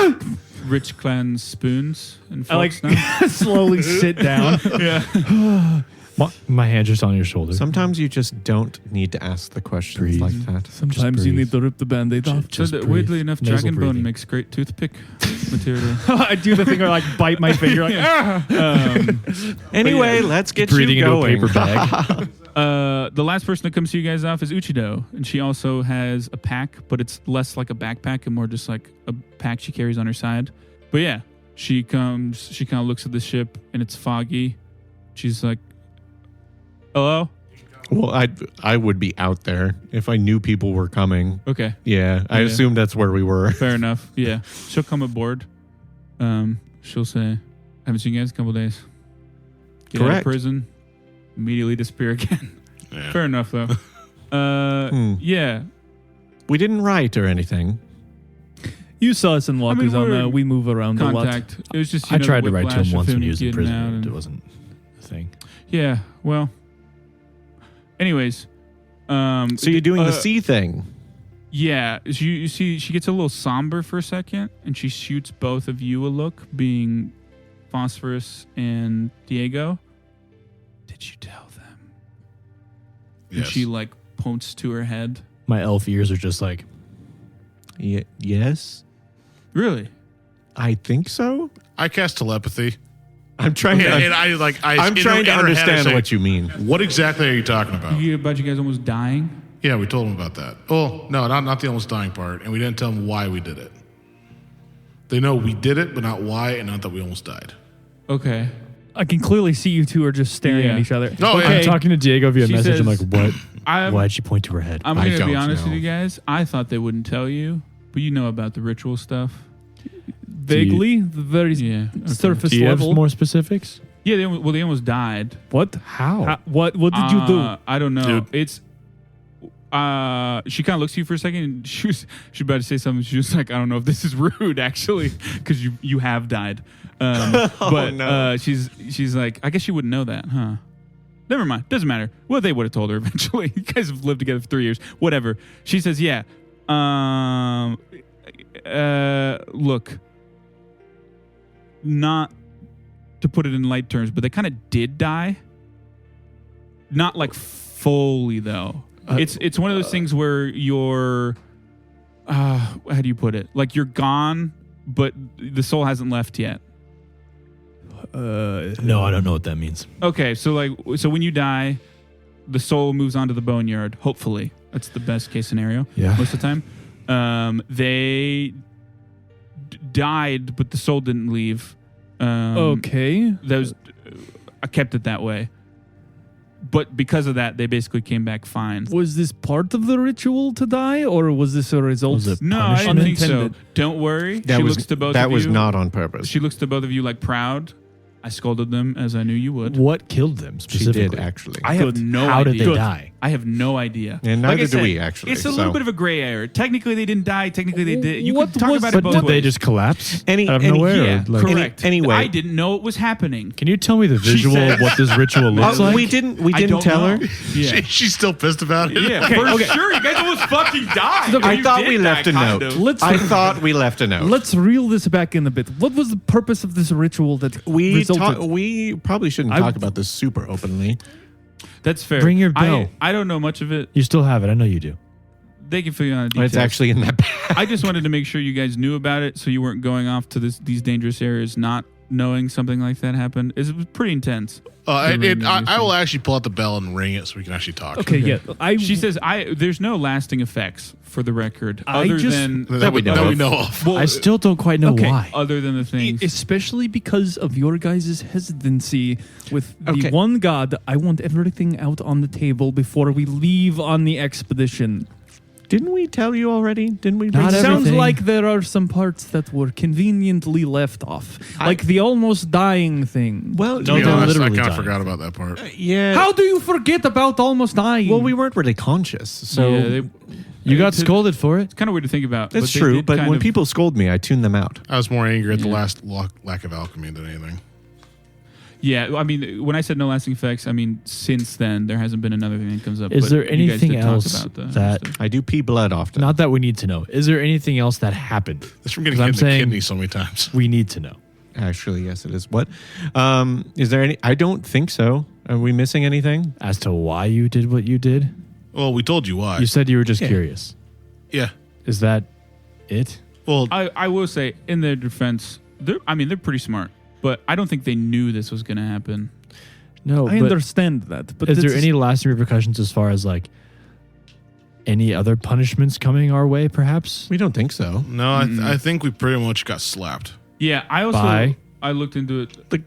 rich clan spoons and I forks now. slowly sit down. Yeah. My hand's just on your shoulder. Sometimes you just don't need to ask the questions Breathe. like that. Sometimes you breathe. need to rip the band-aid off. So Just that breathe. weirdly enough, Nasal dragon bone breathing. makes great toothpick material. I do the thing where I like bite my finger like Anyway, let's get breathing you into a going. paper bag. The last person that comes to you guys off is Uchido, and she also has a pack, but it's less like a backpack and more just like a pack she carries on her side. But yeah, she kind of looks at the ship, and it's foggy. She's like, "Hello? Well, I would be out there if I knew people were coming. Okay, Yeah, I Yeah. assumed that's where we were. fair enough. Yeah, she'll come aboard. She'll say, haven't seen you guys in a couple days. Get out of Correct. prison, immediately disappear again. Yeah. Fair enough, though. Yeah. We didn't write or anything. You saw us in walkers we're on we move around a lot. Contact. It was just I the tried to write to whiplash him of once when he was in getting prison. out And and- it wasn't a thing. Yeah. Well. Anyways. So you're doing the sea thing. Yeah. You see, she gets a little somber for a second, and she shoots both of you a look, being Phosphorus and Diego. Did you tell them? And Yes. she like points to her head. My elf ears are just like, Yes, Really? I think so. I cast telepathy. I'm trying And to. I like I I'm in trying her- to in her head, I understand say, what you mean. What exactly are you talking about? You hear about you guys almost dying? Yeah, we told them about that. Oh, no, not the almost dying part. And we didn't tell them why we did it. They know we did it, but not why, and not that we almost died. Okay. I can clearly see you two are just staring Yeah. at each other. No, I'm talking to Diego via She message. I'm like, says, what? I'm, Why'd she point to her head? I'm I going to be don't honest with know. you guys. I thought they wouldn't tell you, but you know about the ritual stuff. Vaguely, very Yeah. Okay. surface Do you have level. more specifics? Yeah, they almost died. What? How? What did you do? I don't know. Dude. It's she kind of looks at you for a second, and she was about to say something. She was like, "I don't know if this is rude, actually, because you have died." But no. she's like, "I guess you wouldn't know that, huh?" Never mind. Doesn't matter. Well, they would have told her eventually. You guys have lived together for 3 years. Whatever. She says, "Yeah. Look, not to put it in light terms, but they kind of did die. Not like fully though. It's one of those things where you're how do you put it? Like you're gone, but the soul hasn't left yet. No, I don't know what that means. Okay, so when you die, the soul moves on to the boneyard. Hopefully, that's the best case scenario. Yeah. Most of the time, they died, but the soul didn't leave. Okay. That was I kept it that way. But because of that, they basically came back fine. Was this part of the ritual to die, or was this a result? Was it No, I didn't punishment? think so. Unintended. Don't worry. That She was looks to both that of was you. not on purpose. She looks to both of you like proud. I scolded them as I knew you would. What killed them She specifically? did actually. I have Good. no How idea. did they Good. die? I have no idea. And Like I neither do said, we, actually, It's a so- little bit of a gray area. Technically, they didn't die. Technically, they did. You What can talk was- about but it both Did ways. they just collapse Any- out of any- nowhere? Yeah, or, like- correct. anyway. I didn't know it was happening. Can you tell me the visual said- of what this ritual looks like? We didn't I don't tell her. know. Yeah. She's still pissed about it. Yeah, for sure. You guys almost fucking died. Okay, I You thought did we die, left a kind note. of. Let's I thought we left a note. let's reel this back in a bit. What was the purpose of this ritual that resulted? We probably shouldn't I- talk about this super openly. That's fair. Bring your bell. I don't know much of it. You still have it. I know you do. They can fill you on the details. It's actually in that bag. I just wanted to make sure you guys knew about it, so you weren't going off to these dangerous areas not knowing something like that happened. It was pretty intense. I will actually pull out the bell and ring it so we can actually talk. Okay, yeah. She says, there's no lasting effects for the record, I other just- than That we know of. well, I still don't quite know okay. why. other than the things. Especially because of your guys' hesitancy with the Okay. one god. I want everything out on the table before we leave on the expedition. Didn't we tell you already? Didn't we? Not It sounds everything. like there are some parts that were conveniently left off, like the almost dying thing. Well, To No, be they're honest, I literally kind of dying. forgot about that part. yeah. How do you forget about almost dying? Well, we weren't really conscious, so yeah, You got it's scolded for it. kind of weird to think about. that's they true. did But kind when of- people scold me, I tune them out. I was more angry at the Yeah. last lack of alchemy than anything. yeah, I mean, when I said no lasting effects, I mean since then there hasn't been another thing that comes up. Is but there you guys anything did talk else about that- stuff. I do pee blood often. Not that we need to know. Is there anything else that happened? That's from getting 'Cause hit I'm in the saying- kidney so many times. We need to know. Actually, yes, it is. What? Is there any? I don't think so. Are we missing anything? As to why you did what you did? Well, we told you why. You said you were just Yeah. curious. Yeah. Is that it? Well, I will say, in their defense, they're pretty smart, but I don't think they knew this was going to happen. No, I but understand that, but is there this any lasting repercussions as far as like any other punishments coming our way, perhaps? We don't think so. no, I think we pretty much got slapped. Yeah, I also Bye. I looked into it. The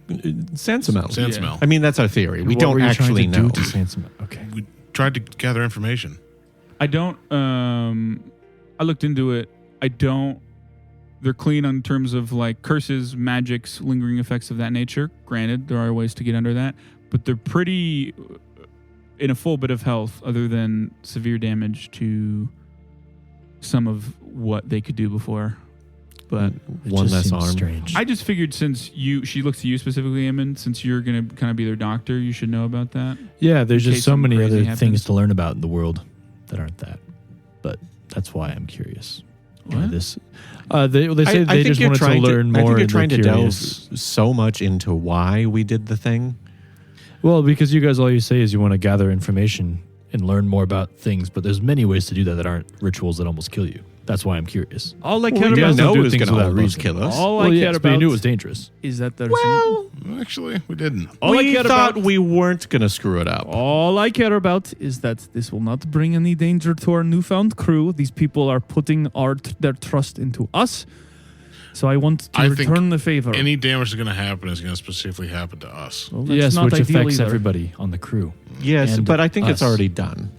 sand smell. Sand Yeah. smell. I mean, that's our theory. We What don't were you trying actually to know. do to Sansom? Okay. We tried to gather information. I don't. I looked into it. I don't. They're clean on terms of like curses, magics, lingering effects of that nature. Granted, there are ways to get under that, but they're pretty in a full bit of health, other than severe damage to some of what they could do before. But It One just less seems arm. Strange. I just figured since she looks to you specifically, Eamon, since you're gonna kind of be their doctor, you should know about that. Yeah, there's in just case so something many crazy other happens. things to learn about in the world that aren't that. But that's why I'm curious. Why What? this? They say I they think just you're wanted to trying learn I more. think you're and trying they're to delve curious. so much into why we did the thing. Well, because you guys all you say is you want to gather information and learn more about things, but there's many ways to do that aren't rituals that almost kill you. That's why I'm curious. all I Well, care we guys didn't about don't know do it was things going to without almost reason. kill us. all Well, I yes, care but you about knew it was dangerous. is that there's Well, Actually, we didn't. all I we care thought about. we weren't going to screw it up. All I care about is that this will not bring any danger to our newfound crew. These people are putting their trust into us. So I want to I think return the favor. Any damage that's going to happen is going to specifically happen to us. Well, that's Yes, not which ideal affects either. everybody on the crew. Yes, And but I think it's us. already done.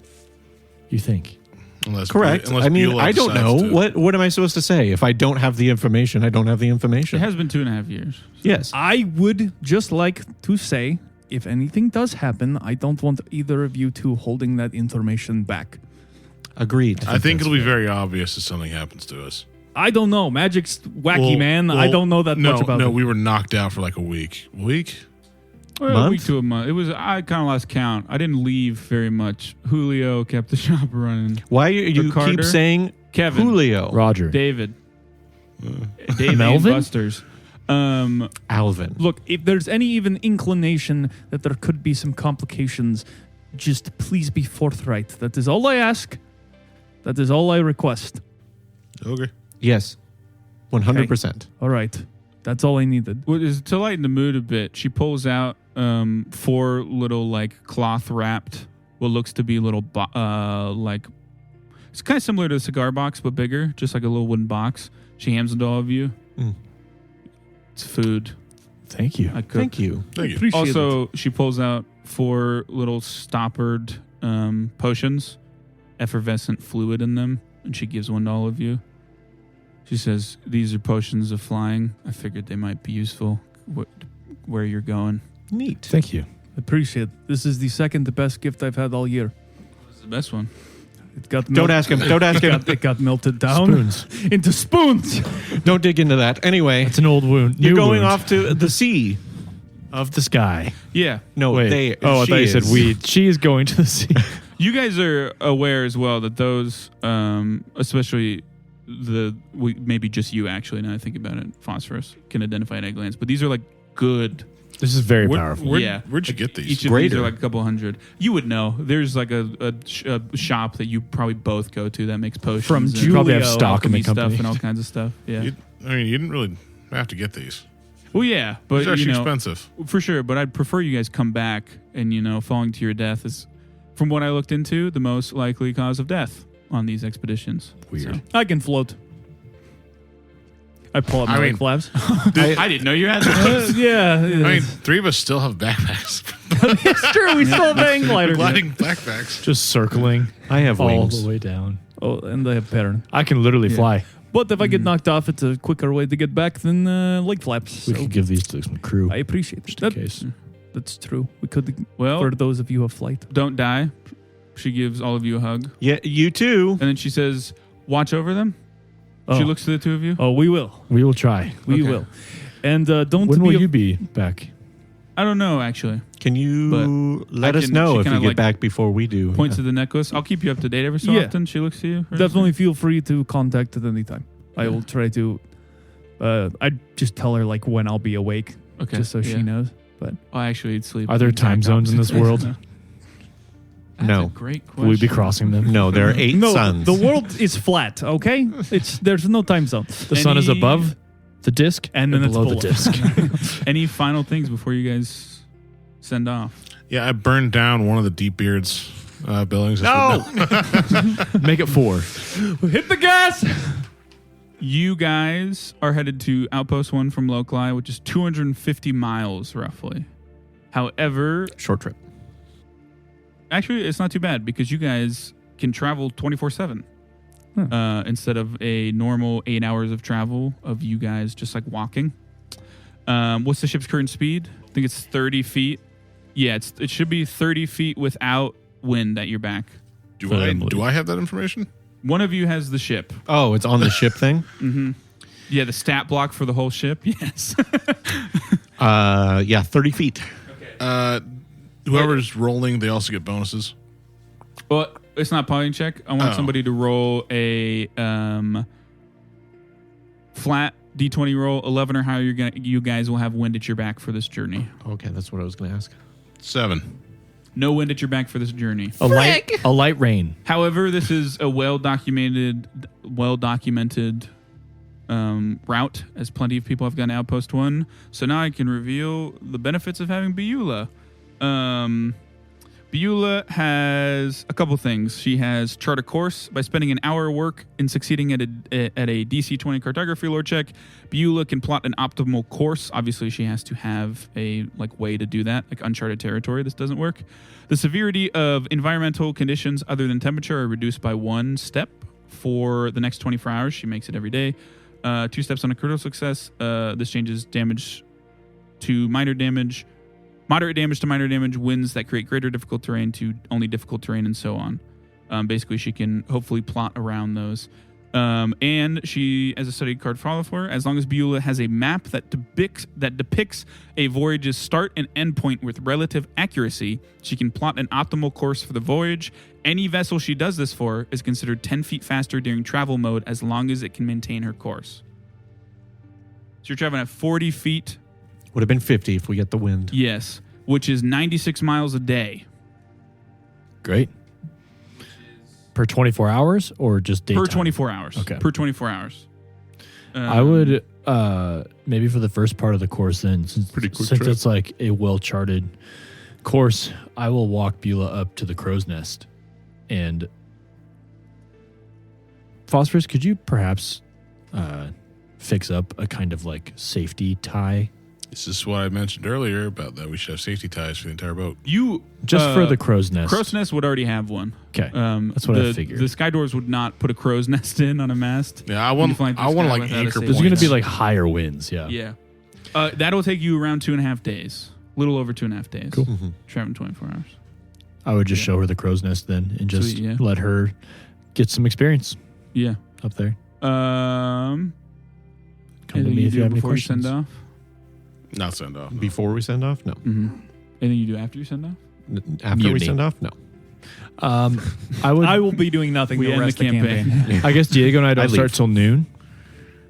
You think? Unless Correct. unless I mean, Beulah I don't decides know. to. What am I supposed to say? If I don't have the information, I don't have the It information. has been 2.5 years. Yes. I would just like to say, if anything does happen, I don't want either of you two holding that information back. Agreed. I think it'll be very obvious if something happens to us. I don't know. Magic's wacky, Well- man. I well, don't know that much about No, it. we were knocked out for like a week. Well, a Month? week to a month. It was. I kind of lost count. I didn't leave very much. Julio kept the shop running. Why you Carter? keep saying Kevin, Julio, Roger. David, David, Melvin? and Buster's. Alvin? Look, if there's any even inclination that there could be some complications, just please be forthright. That is all I ask. That is all I request. Okay. Yes, 100%. All right. That's all I needed. What is to lighten the mood a bit? She pulls out 4 little like cloth wrapped, what looks to be little like it's kind of similar to a cigar box but bigger, just like a little wooden box. She hands them to all of you. It's food. Thank you. I cook. Thank you. Thank you. Appreciate it. Also, she pulls out 4 little stoppered potions, effervescent fluid in them, and she gives one to all of you. She says, "These are potions of flying. I figured they might be useful where you're going." Neat. Thank you. Appreciate it. This is the second best gift I've had all year. What's the best one? It got Don't ask him. Don't ask him. It got melted down Spoons. into spoons. Don't dig into that. Anyway, It's an old wound. you're New going wound off to the sea. of the sky. Yeah. No, Wait. they. I thought you said is. we. She is going to the sea. You guys are aware as well that those, especially maybe just you actually, now I think about it, phosphorus, can identify it at a glance. But these are like good. This is very powerful. Where'd you get these? Each of these are like a couple hundred. You would know. There's like a shop that you probably both go to that makes potions. From and Julio. Probably have stock in the alchemy stuff company. and all kinds of stuff. Yeah. You didn't really have to get these. Well, yeah, but It's actually you know, expensive. for sure. But I'd prefer you guys come back and falling to your death is, from what I looked into, the most likely cause of death on these expeditions. Weird. I can float. I pull up my flaps. I didn't know you had those. Yeah. I mean, 3 of us still have backpacks. It's true. We still have hang gliders. Gliding backpacks. Just circling I have all wings. the way down. Oh, and I have pattern. I can literally fly. But if I get knocked off, it's a quicker way to get back than leg flaps. We So could give these to some crew I appreciate it. just in case. That's true. We could, Well, for those of you who have flight. don't die. She gives all of you a hug. Yeah, you too. And then she says, watch over them. Oh. She looks to the two of you. Oh, we will. We will try. We Okay. will. And don't When be will you be back? I don't know, actually. Can you let I us can- know she if you kinda, get like, back before we do? Points to the necklace. I'll keep you up to date every so Yeah. often. She looks to you. definitely feel free to contact at any time. I Yeah. will try to. I just tell her like when I'll be awake, Okay. just so she yeah. knows. Oh, actually, it's sleep. Are there time zones in this world? That's No. a great question. Will we be crossing them? No, there are 8 No, suns. the world is flat. Okay, there's no time zone. The sun is Any- above the disc And then it's below the below. disc. Any final things before you guys send off? Yeah, I burned down one of the Deepbeard's buildings. No! Make it 4. Hit the gas. You guys are headed to Outpost 1 from Locali, which is 250 miles roughly. However, Short trip. actually, it's not too bad because you guys can travel 24/7 instead of a normal 8 hours of travel of you guys just like walking. What's the ship's current speed? I think it's 30 feet. Yeah, it should be 30 feet without wind at your back. Do I have that information? One of you has the ship. Oh, it's on the ship thing? Yeah, the stat block for the whole ship. Yes. Yeah, 30 feet. Whoever's rolling, they also get bonuses. Well, it's not piloting check. I want somebody to roll a flat D20 roll, 11 or higher. You guys will have wind at your back for this journey. Okay, that's what I was going to ask. 7. No wind at your back for this journey. A light rain. However, this is a well-documented route, as plenty of people have gone to Outpost 1. So now I can reveal the benefits of having Beulah. Beulah has a couple things. She has chart a course. By spending an hour of work in succeeding at a DC 20 cartography lore check, Beulah can plot an optimal course. Obviously, she has to have a way to do that, like uncharted territory. This doesn't work. The severity of environmental conditions other than temperature are reduced by 1 step for the next 24 hours. She makes it every day. 2 steps on a critical success. This changes damage to minor damage. Moderate damage to minor damage, winds that create greater difficult terrain to only difficult terrain, and so on. Basically, she can hopefully plot around those. And she, as a study card follow for her, as long as Beulah has a map that depicts a voyage's start and end point with relative accuracy, she can plot an optimal course for the voyage. Any vessel she does this for is considered 10 feet faster during travel mode as long as it can maintain her course. So you're traveling at 40 feet. Would have been 50 if we get the wind. Yes, which is 96 miles a day. Great. Per 24 hours or just daytime? Per 24 hours. Okay. Per 24 hours. I would maybe for the first part of the course then, since Pretty quick since trip. it's like a well-charted course, I will walk Beulah up to the crow's nest. And Phosphorus, could you perhaps fix up a kind of like safety tie This is what I mentioned earlier about that we should have safety ties for the entire boat. You just for the crow's nest. Crow's nest would already have one. Okay, that's what I figured. The sky doors would not put a crow's nest in on a mast. Yeah, I want like anchor There's going to be like higher winds. Yeah. Yeah. That'll take you around 2.5 days. A little over 2.5 days. Cool. Traveling 24 hours. I would just show her the crow's nest then and just let her get some experience. Yeah. Up there. Come to me if you have any before questions. you send off? Not send off. Before we send off? No. Mm-hmm. Anything you do after you send off? After we send off? No. I will be doing nothing We the end rest the of the campaign. I guess Diego and I don't I leave. start till noon,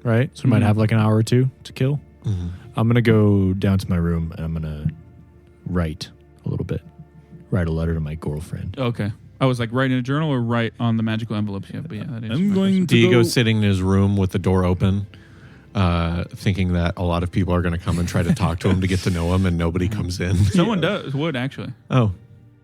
right? So we might have like an hour or two to kill. I'm going to go down to my room and I'm going to write a little bit. Write a letter to my girlfriend. Okay. I was like, write in a journal or write on the magical envelopes. Yeah, but yeah, that is. I'm going to Diego's sitting in his room with the door open, thinking that a lot of people are going to come and try to talk to him to get to know him, and nobody comes in. Someone would actually, Oh,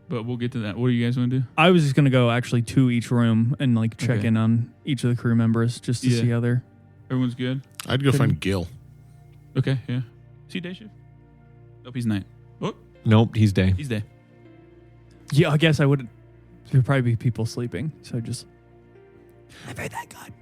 but we'll get to that. What do you guys want to do? I was just going to go actually to each room and like check Okay. in on each of the crew members just to see how they're... Everyone's good? I'd go find Gil. Okay, yeah. Is he day shift? Nope, he's night. Oh, nope, he's day. he's day. Yeah, I guess I would... There'd probably be people sleeping, so just... I played that god.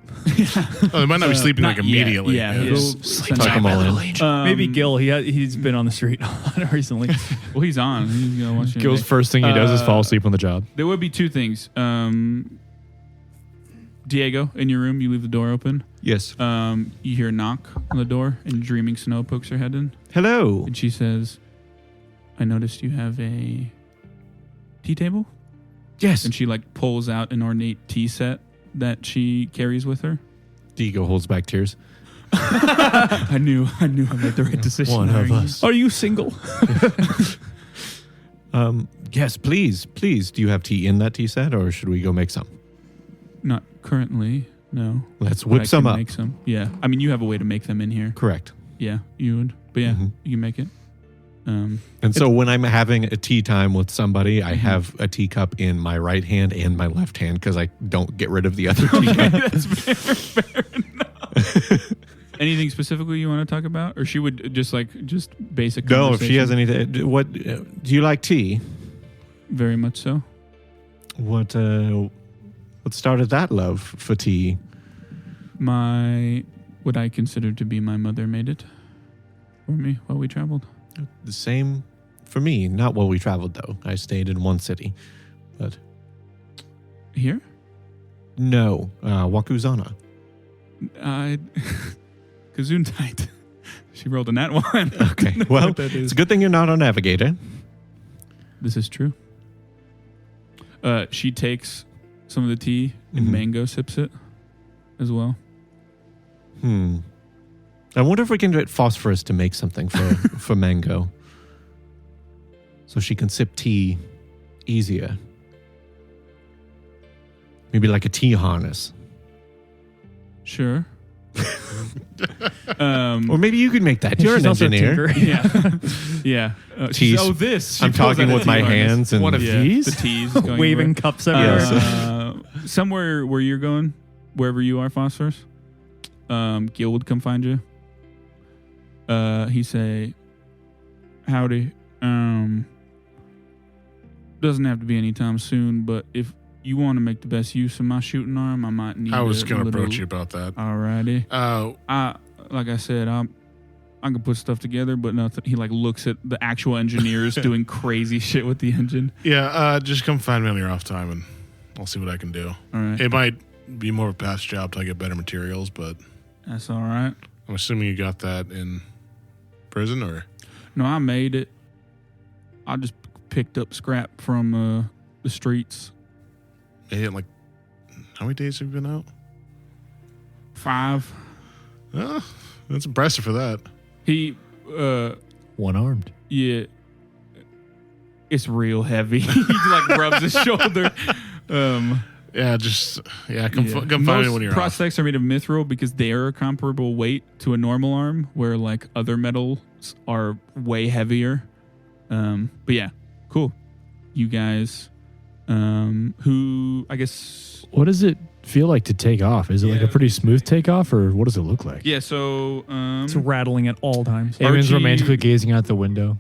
Oh, they might not be sleeping not like yet. immediately. Yeah, Yeah. he'll Tuck them all in. Maybe Gil, he's been on the street a lot recently. Well, he's on. He's gonna watch it. Gil's first thing he does is fall asleep on the job. There would be two things. Diego, in your room, you leave the door open. Yes. You hear a knock on the door, and Dreaming Snow pokes her head in, Hello. and she says, "I noticed you have a tea table." Yes. And she like pulls out an ornate tea set that she carries with her. Diego holds back tears. I knew I made the right decision. One of hiring you. us. Are you single? Yes, please. Do you have tea in that tea set, or should we go make some? Not currently, no. Let's But whip I some can up. Make some. Yeah. I mean, you have a way to make them in here. Correct. Yeah, you would. But yeah, you can make it. And so when I'm having a tea time with somebody, I have a teacup in my right hand and my left hand because I don't get rid of the other teacup. That's fair enough. Anything specifically you want to talk about? Or she would just basic No, if she has conversation? anything. What do you like tea? Very much so. What started that love for tea? What I consider to be my mother made it for me while we traveled. The same for me. Not while we traveled though. I stayed in one city, but Here? no, Wakuzana. Gesundheit. She rolled a nat one. Okay, well, it's a good thing you're not a navigator. This is true. She takes some of the tea and Mhm. Mango sips it as well. I wonder if we can get phosphorus to make something for Mango, so she can sip tea easier. Maybe like a tea harness, Sure. or maybe you could make that. You're She's an also a engineer. tinker. Yeah. Teas. This. She I'm pulls talking out a with tea my harness. hands and One of these? The teas going Waving everywhere. cups everywhere. Somewhere where you're going, wherever you are, Phosphorus, Gil would come find you. He say, "Howdy. Doesn't have to be anytime soon, but if you want to make the best use of my shooting arm, I might need." I was a going to little- approach you about that. Alrighty. Uh, Like I said, I can put stuff together, but nothing. He like looks at the actual engineers doing crazy shit with the engine. yeah, just come find me on your off time, and I'll see what I can do. All right, It might be more of a past job till I get better materials, but that's all right. I'm assuming you got that in prison, or No, I made it. I just picked up scrap from the streets. hey, like how many days have you been out? 5. Oh, that's impressive for that. He, One armed. yeah, it's real heavy. He like rubs his shoulder. Come find me when you're off. prosthetics are made of mithril because they are a comparable weight to a normal arm, where like other metals are way heavier. But yeah, cool. You guys, who I guess What does it feel like to take off? Is it like a pretty smooth takeoff, or what does it look like? Yeah, so It's rattling at all times. Eamon's Archie- romantically gazing out the window.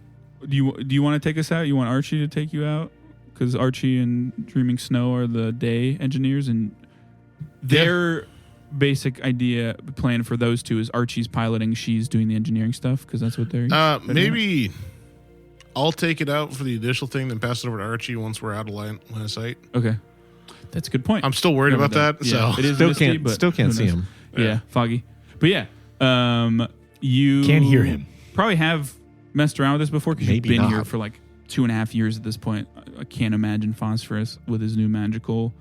do you want to take us out? You want Archie to take you out? Because Archie and Dreaming Snow are the day engineers, and their basic plan for those two is Archie's piloting, she's doing the engineering stuff, because that's what they're Maybe I'll take it out for the initial thing, then pass it over to Archie once we're out of line of sight. Okay, that's a good point. I'm still worried about that. Yeah, So it is Still misty, can't but still can't who see knows? him. Yeah, foggy. But yeah, you Can't hear him. Probably have messed around with this before because you've Maybe been here not. for like 2.5 years at this point. I can't imagine Phosphorus with his new magical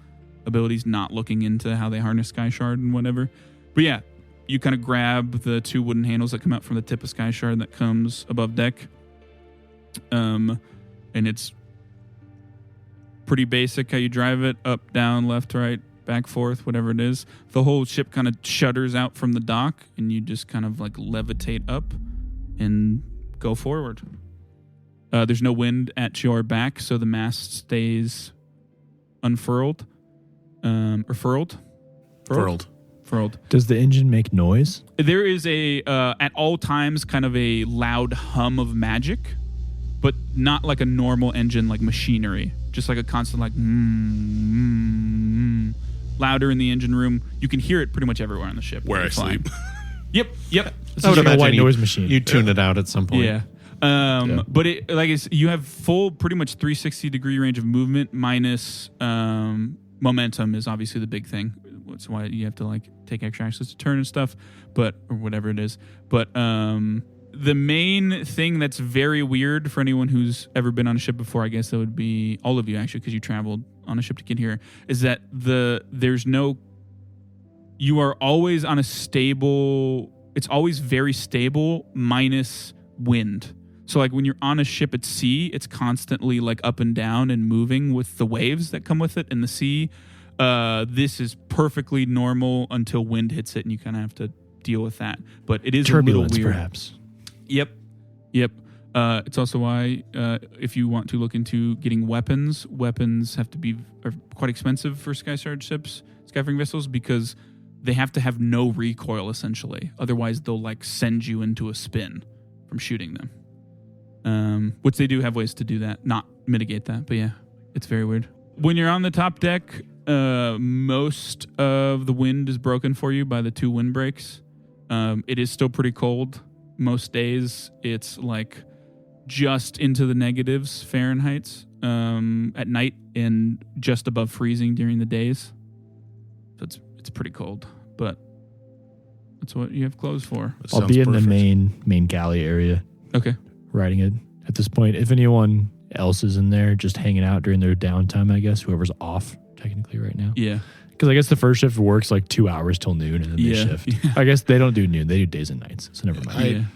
abilities not looking into how they harness Sky Shard and whatever. But yeah, you kind of grab the 2 wooden handles that come out from the tip of Sky Shard that comes above deck. And it's pretty basic how you drive it: up, down, left, right, back, forth, whatever it is. The whole ship kind of shudders out from the dock, and you just kind of like levitate up and go forward. There's no wind at your back, so the mast stays unfurled. Or furled? Furled. Does the engine make noise? There is at all times, kind of a loud hum of magic, but not like a normal engine, like machinery. Just like a constant, like, louder in the engine room. You can hear it pretty much everywhere on the ship. where I You're fine. sleep. Yep. It's like a white noise machine. You tune it out at some point. Yeah. But you have full, pretty much 360-degree range of movement minus momentum is obviously the big thing. That's why you have to like take extra actions to turn and stuff, or whatever it is. But the main thing that's very weird for anyone who's ever been on a ship before, I guess that would be all of you actually, because you traveled on a ship to get here, is that you are always on a stable. It's always very stable minus wind. So like when you're on a ship at sea, it's constantly like up and down and moving with the waves that come with it in the sea. This is perfectly normal until wind hits it, and you kind of have to deal with that. But it is Turbulence, a little weird. perhaps. Yep. It's also why if you want to look into getting weapons are quite expensive for Skyfaring ships, Skyfaring vessels, because they have to have no recoil essentially. Otherwise, they'll like send you into a spin from shooting them. Which they do have ways to do that, not mitigate that. But yeah, it's very weird. When you're on the top deck, most of the wind is broken for you by the 2 windbreaks. It is still pretty cold. Most days, it's like just into the negatives Fahrenheit at night and just above freezing during the days. So it's pretty cold, but that's what you have clothes for. That I'll sounds be in the perfect. main galley area Okay. riding it at this point. If anyone else is in there just hanging out during their downtime, I guess, whoever's off technically right now. Yeah. Because I guess the first shift works like 2 hours till noon, and then they Yeah. shift. Yeah. I guess they don't do noon; they do days and nights. So never mind.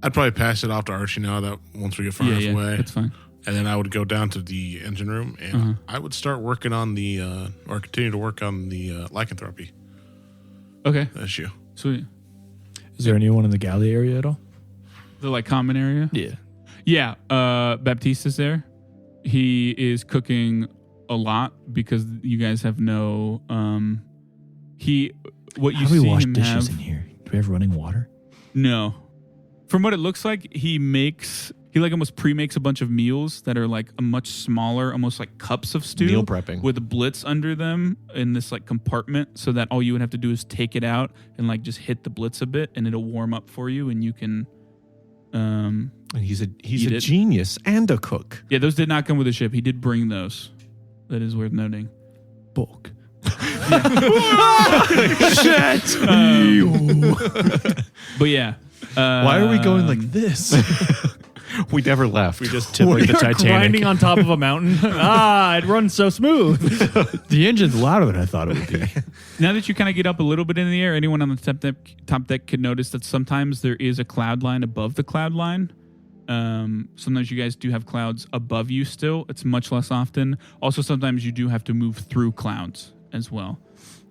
I'd probably pass it off to Archie now that once we get far enough away. That's fine. And then I would go down to the engine room and I would start working on or continue to work on the lycanthropy Okay. issue. Sweet. Is there anyone in the galley area at all? The like common area? Yeah. Yeah. Baptiste is there. He is cooking a lot because you guys have no what you How do we see wash him dishes have. in here? Do we have running water? No. From what it looks like, he like almost pre-makes a bunch of meals that are like a much smaller, almost like cups of stew. Meal prepping. With blitz under them in this like compartment, so that all you would have to do is take it out and like just hit the blitz a bit and it'll warm up for you and you can And he's a Eat it. genius and a cook. Yeah, those did not come with the ship. He did bring those. That is worth noting. Bulk. But yeah. Why are we going like this? We never left. We just tipped like the Titanic. Grinding on top of a mountain. It runs so smooth. The engine's louder than I thought it would be. Now that you kind of get up a little bit in the air, anyone on the top deck could notice that sometimes there is a cloud line above the cloud line. Sometimes you guys do have clouds above you still. It's much less often. Also, sometimes you do have to move through clouds as well.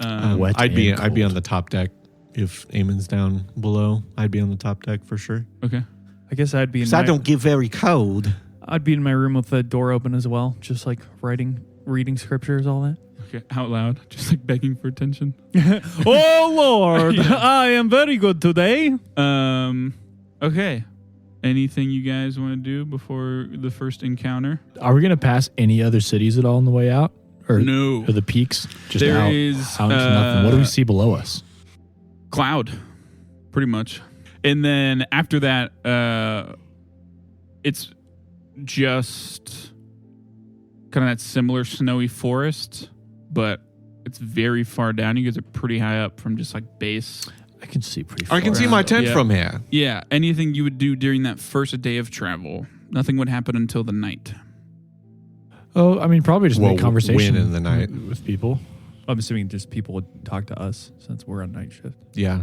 Wet I'd be and on cold. the top deck if Eamon's down below. I'd be on the top deck for sure. Okay. I guess I'd be in Because I don't get very cold. I'd be in my room with the door open as well, just like reading scriptures, all that. Okay, out loud, just like begging for attention. Oh Lord, Yeah. I am very good today. Okay. Anything you guys want to do before the first encounter? Are we going to pass any other cities at all on the way out? Or, No. Or the peaks? Just There out, is, out into nothing. What do we see below us? Cloud, pretty much. And then after that, it's just kind of that similar snowy forest, but it's very far down. You guys are pretty high up from just like base. I can see pretty far. I can see my tent Yeah. from here. Yeah, anything you would do during that first day of travel, nothing would happen until the night. Oh, I mean, probably just Well, make conversation when in the night? with people. I'm assuming just people would talk to us since we're on night shift. Yeah.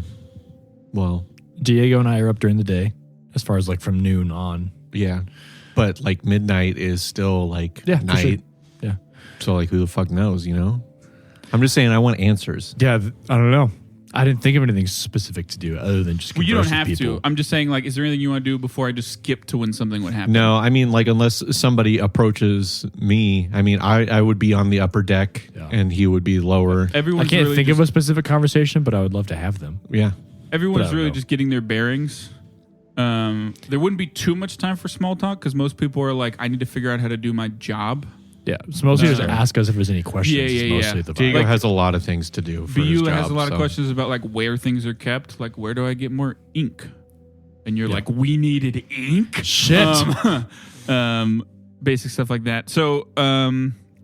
Well, Diego and I are up during the day, as far as like from noon on. yeah. But like midnight is still like Yeah, for night. sure. Yeah. So like who the fuck knows, you know? I'm just saying I want answers. Yeah, I don't know. I didn't think of anything specific to do other than just Well, you don't converse have with to. people. I'm just saying, like, is there anything you want to do before I just skip to when something would happen? No, I mean like unless somebody approaches me, I mean I would be on the upper deck Yeah. and he would be lower. I Everyone's can't really think just, of a specific conversation, but I would love to have them. Yeah. everyone's but I don't really know. just getting their bearings. There wouldn't be too much time for small talk because most people are like, I need to figure out how to do my job. Yeah, so mostly just Uh, ask us if there's any questions. yeah, It's yeah, mostly yeah. the vibe. Diego Like- has a lot of things to do for his Beula job. has a lot of so- questions about like where things are kept, like where do I get more ink? And you're like, we needed ink. Shit. Basic stuff like that. So,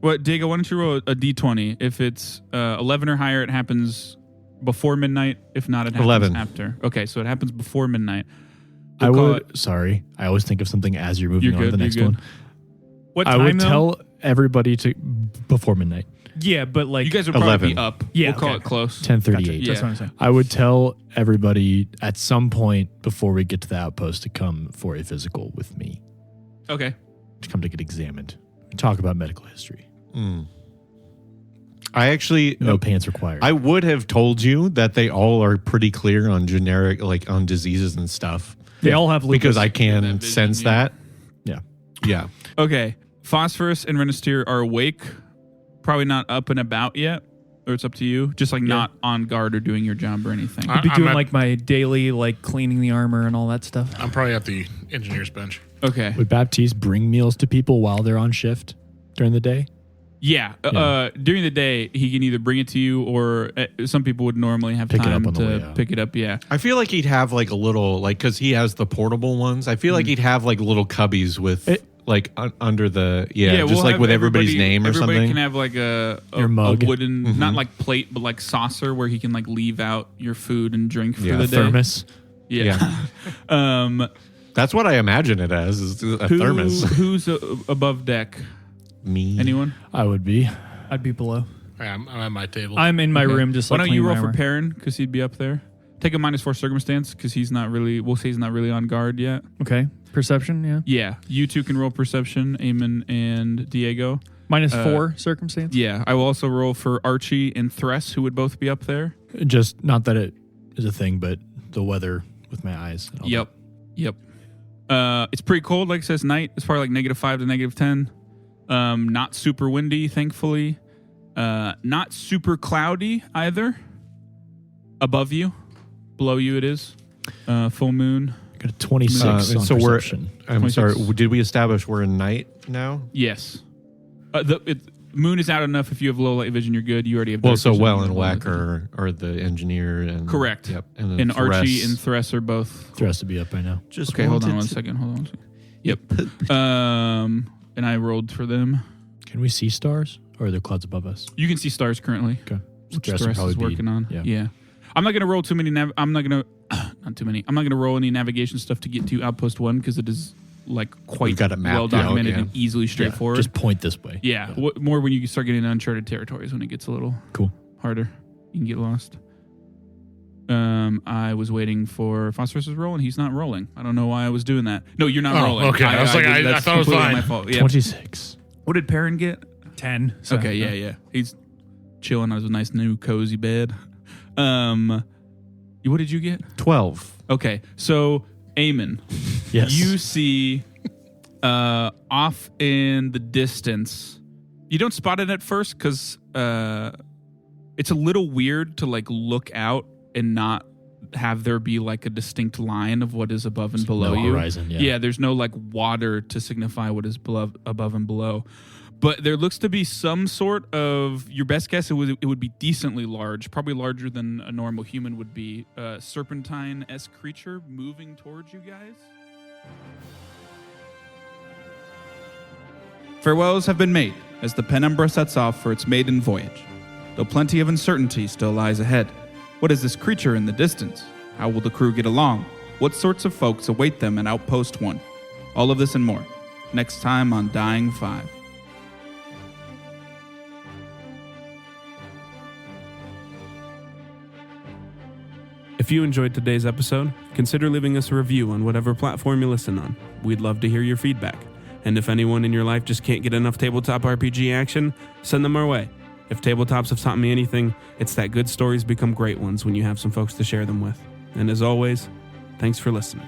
what Diego? Why don't you roll a d20? If it's 11 or higher, it happens before midnight. If not, it happens 11. after. Okay, so it happens before midnight. I We'll call would. it- Sorry, I always think of something as you're moving You're on to good, the next you're one. good. What I time would though? tell everybody to before midnight, Yeah, but like You guys will probably 11. be up. Yeah, we'll call okay. it close. 10:38. Yeah. That's what I'm saying. I would tell everybody at some point before we get to the outpost to come for a physical with me, Okay. to come to get examined, talk about medical history. I actually No pants required. I would have told you that they all are pretty clear on generic, like on diseases and stuff, They all have lupus. because I can That vision, sense yeah. that. yeah. Yeah. Okay. Phosphorus and Renisteer are awake. Probably not up and about yet. Or it's up to you. Just like not on guard or doing your job or anything. I'd be I'm doing at- like my daily like cleaning the armor and all that stuff. I'm probably at the engineer's bench. Okay. Would Baptiste bring meals to people while they're on shift during the day? Yeah. Yeah. During the day, he can either bring it to you or some people would normally have Pick it time up on the way to out. pick it up. Yeah. I feel like he'd have like a little, like, because he has the portable ones. I feel like he'd have like little cubbies with like under the, we'll just like have with everybody's name or everybody something. can have like a Your mug. wooden, not like plate, but like saucer where he can like leave out your food and drink for Yeah. the day. Thermos. Yeah. That's what I imagine it as, is a thermos. Who's above deck? Me. Anyone? I would be. I'd be below. I'm at my table. I'm in my Okay. room just Why like don't you cleaning roll my for armor. Perrin because he'd be up there. Take a -4 circumstance because he's not really. We'll say he's not really on guard yet. Okay. Perception, yeah. Yeah, you two can roll perception, Eamon and Diego. -4 circumstance. Yeah, I will also roll for Archie and Thress, who would both be up there. Just not that it is a thing, but the weather with my eyes. and all Yep. It's pretty cold. Like it says, night. It's probably like -5 to -10. Not super windy, thankfully. Not super cloudy either. Above you, below you, it is full moon. that. Got a 26 on so perception. I'm sorry. 26. Did we establish we're in night now? Yes. The moon is out enough. If you have low light vision, you're good. You already have. Well, dark so vision, Well you and have low light Wack vision. are the engineer and Correct. Yep. then And Archie Thress. and Thress are both. The rest to be up by now. Just Okay, hold on wanted one to- second. Hold on one second. Yep. And I rolled for them. Can we see stars, or are there clouds above us? You can see stars currently. Okay. Which The rest Thress would probably is be- working on. yeah. Yeah. I'm not gonna roll too many. I'm not gonna. Not too many. I'm not gonna roll any navigation stuff to get to Outpost 1 because it is like quite We've got it mapped well documented out, yeah. and easily straightforward. Just point this way. Yeah, more when you start getting into uncharted territories when it gets a little Cool. harder. You can get lost. I was waiting for Phosphorus's roll and he's not rolling. I don't know why I was doing that. No, you're not Oh, rolling. okay. I was like, I that's thought it was completely fine. my fault. Yeah. 26. What did Perrin get? 10. So Okay, yeah. He's chilling on his nice new cozy bed. What did you get? 12. Okay, so Eamon, Yes. you see off in the distance, You don't spot it at first because it's a little weird to like look out and not have there be like a distinct line of what is above and below you. Horizon, yeah, there's no like water to signify what is above and below. But there looks to be some sort of, your best guess, it would be decently large, probably larger than a normal human would be, serpentine-esque creature moving towards you guys. Farewells have been made as the Penumbra sets off for its maiden voyage, though plenty of uncertainty still lies ahead. What is this creature in the distance? How will the crew get along? What sorts of folks await them at Outpost 1? All of this and more, next time on Dying 5. If you enjoyed today's episode, consider leaving us a review on whatever platform you listen on. We'd love to hear your feedback. And if anyone in your life just can't get enough tabletop RPG action, send them our way. If tabletops have taught me anything, it's that good stories become great ones when you have some folks to share them with. And as always, thanks for listening.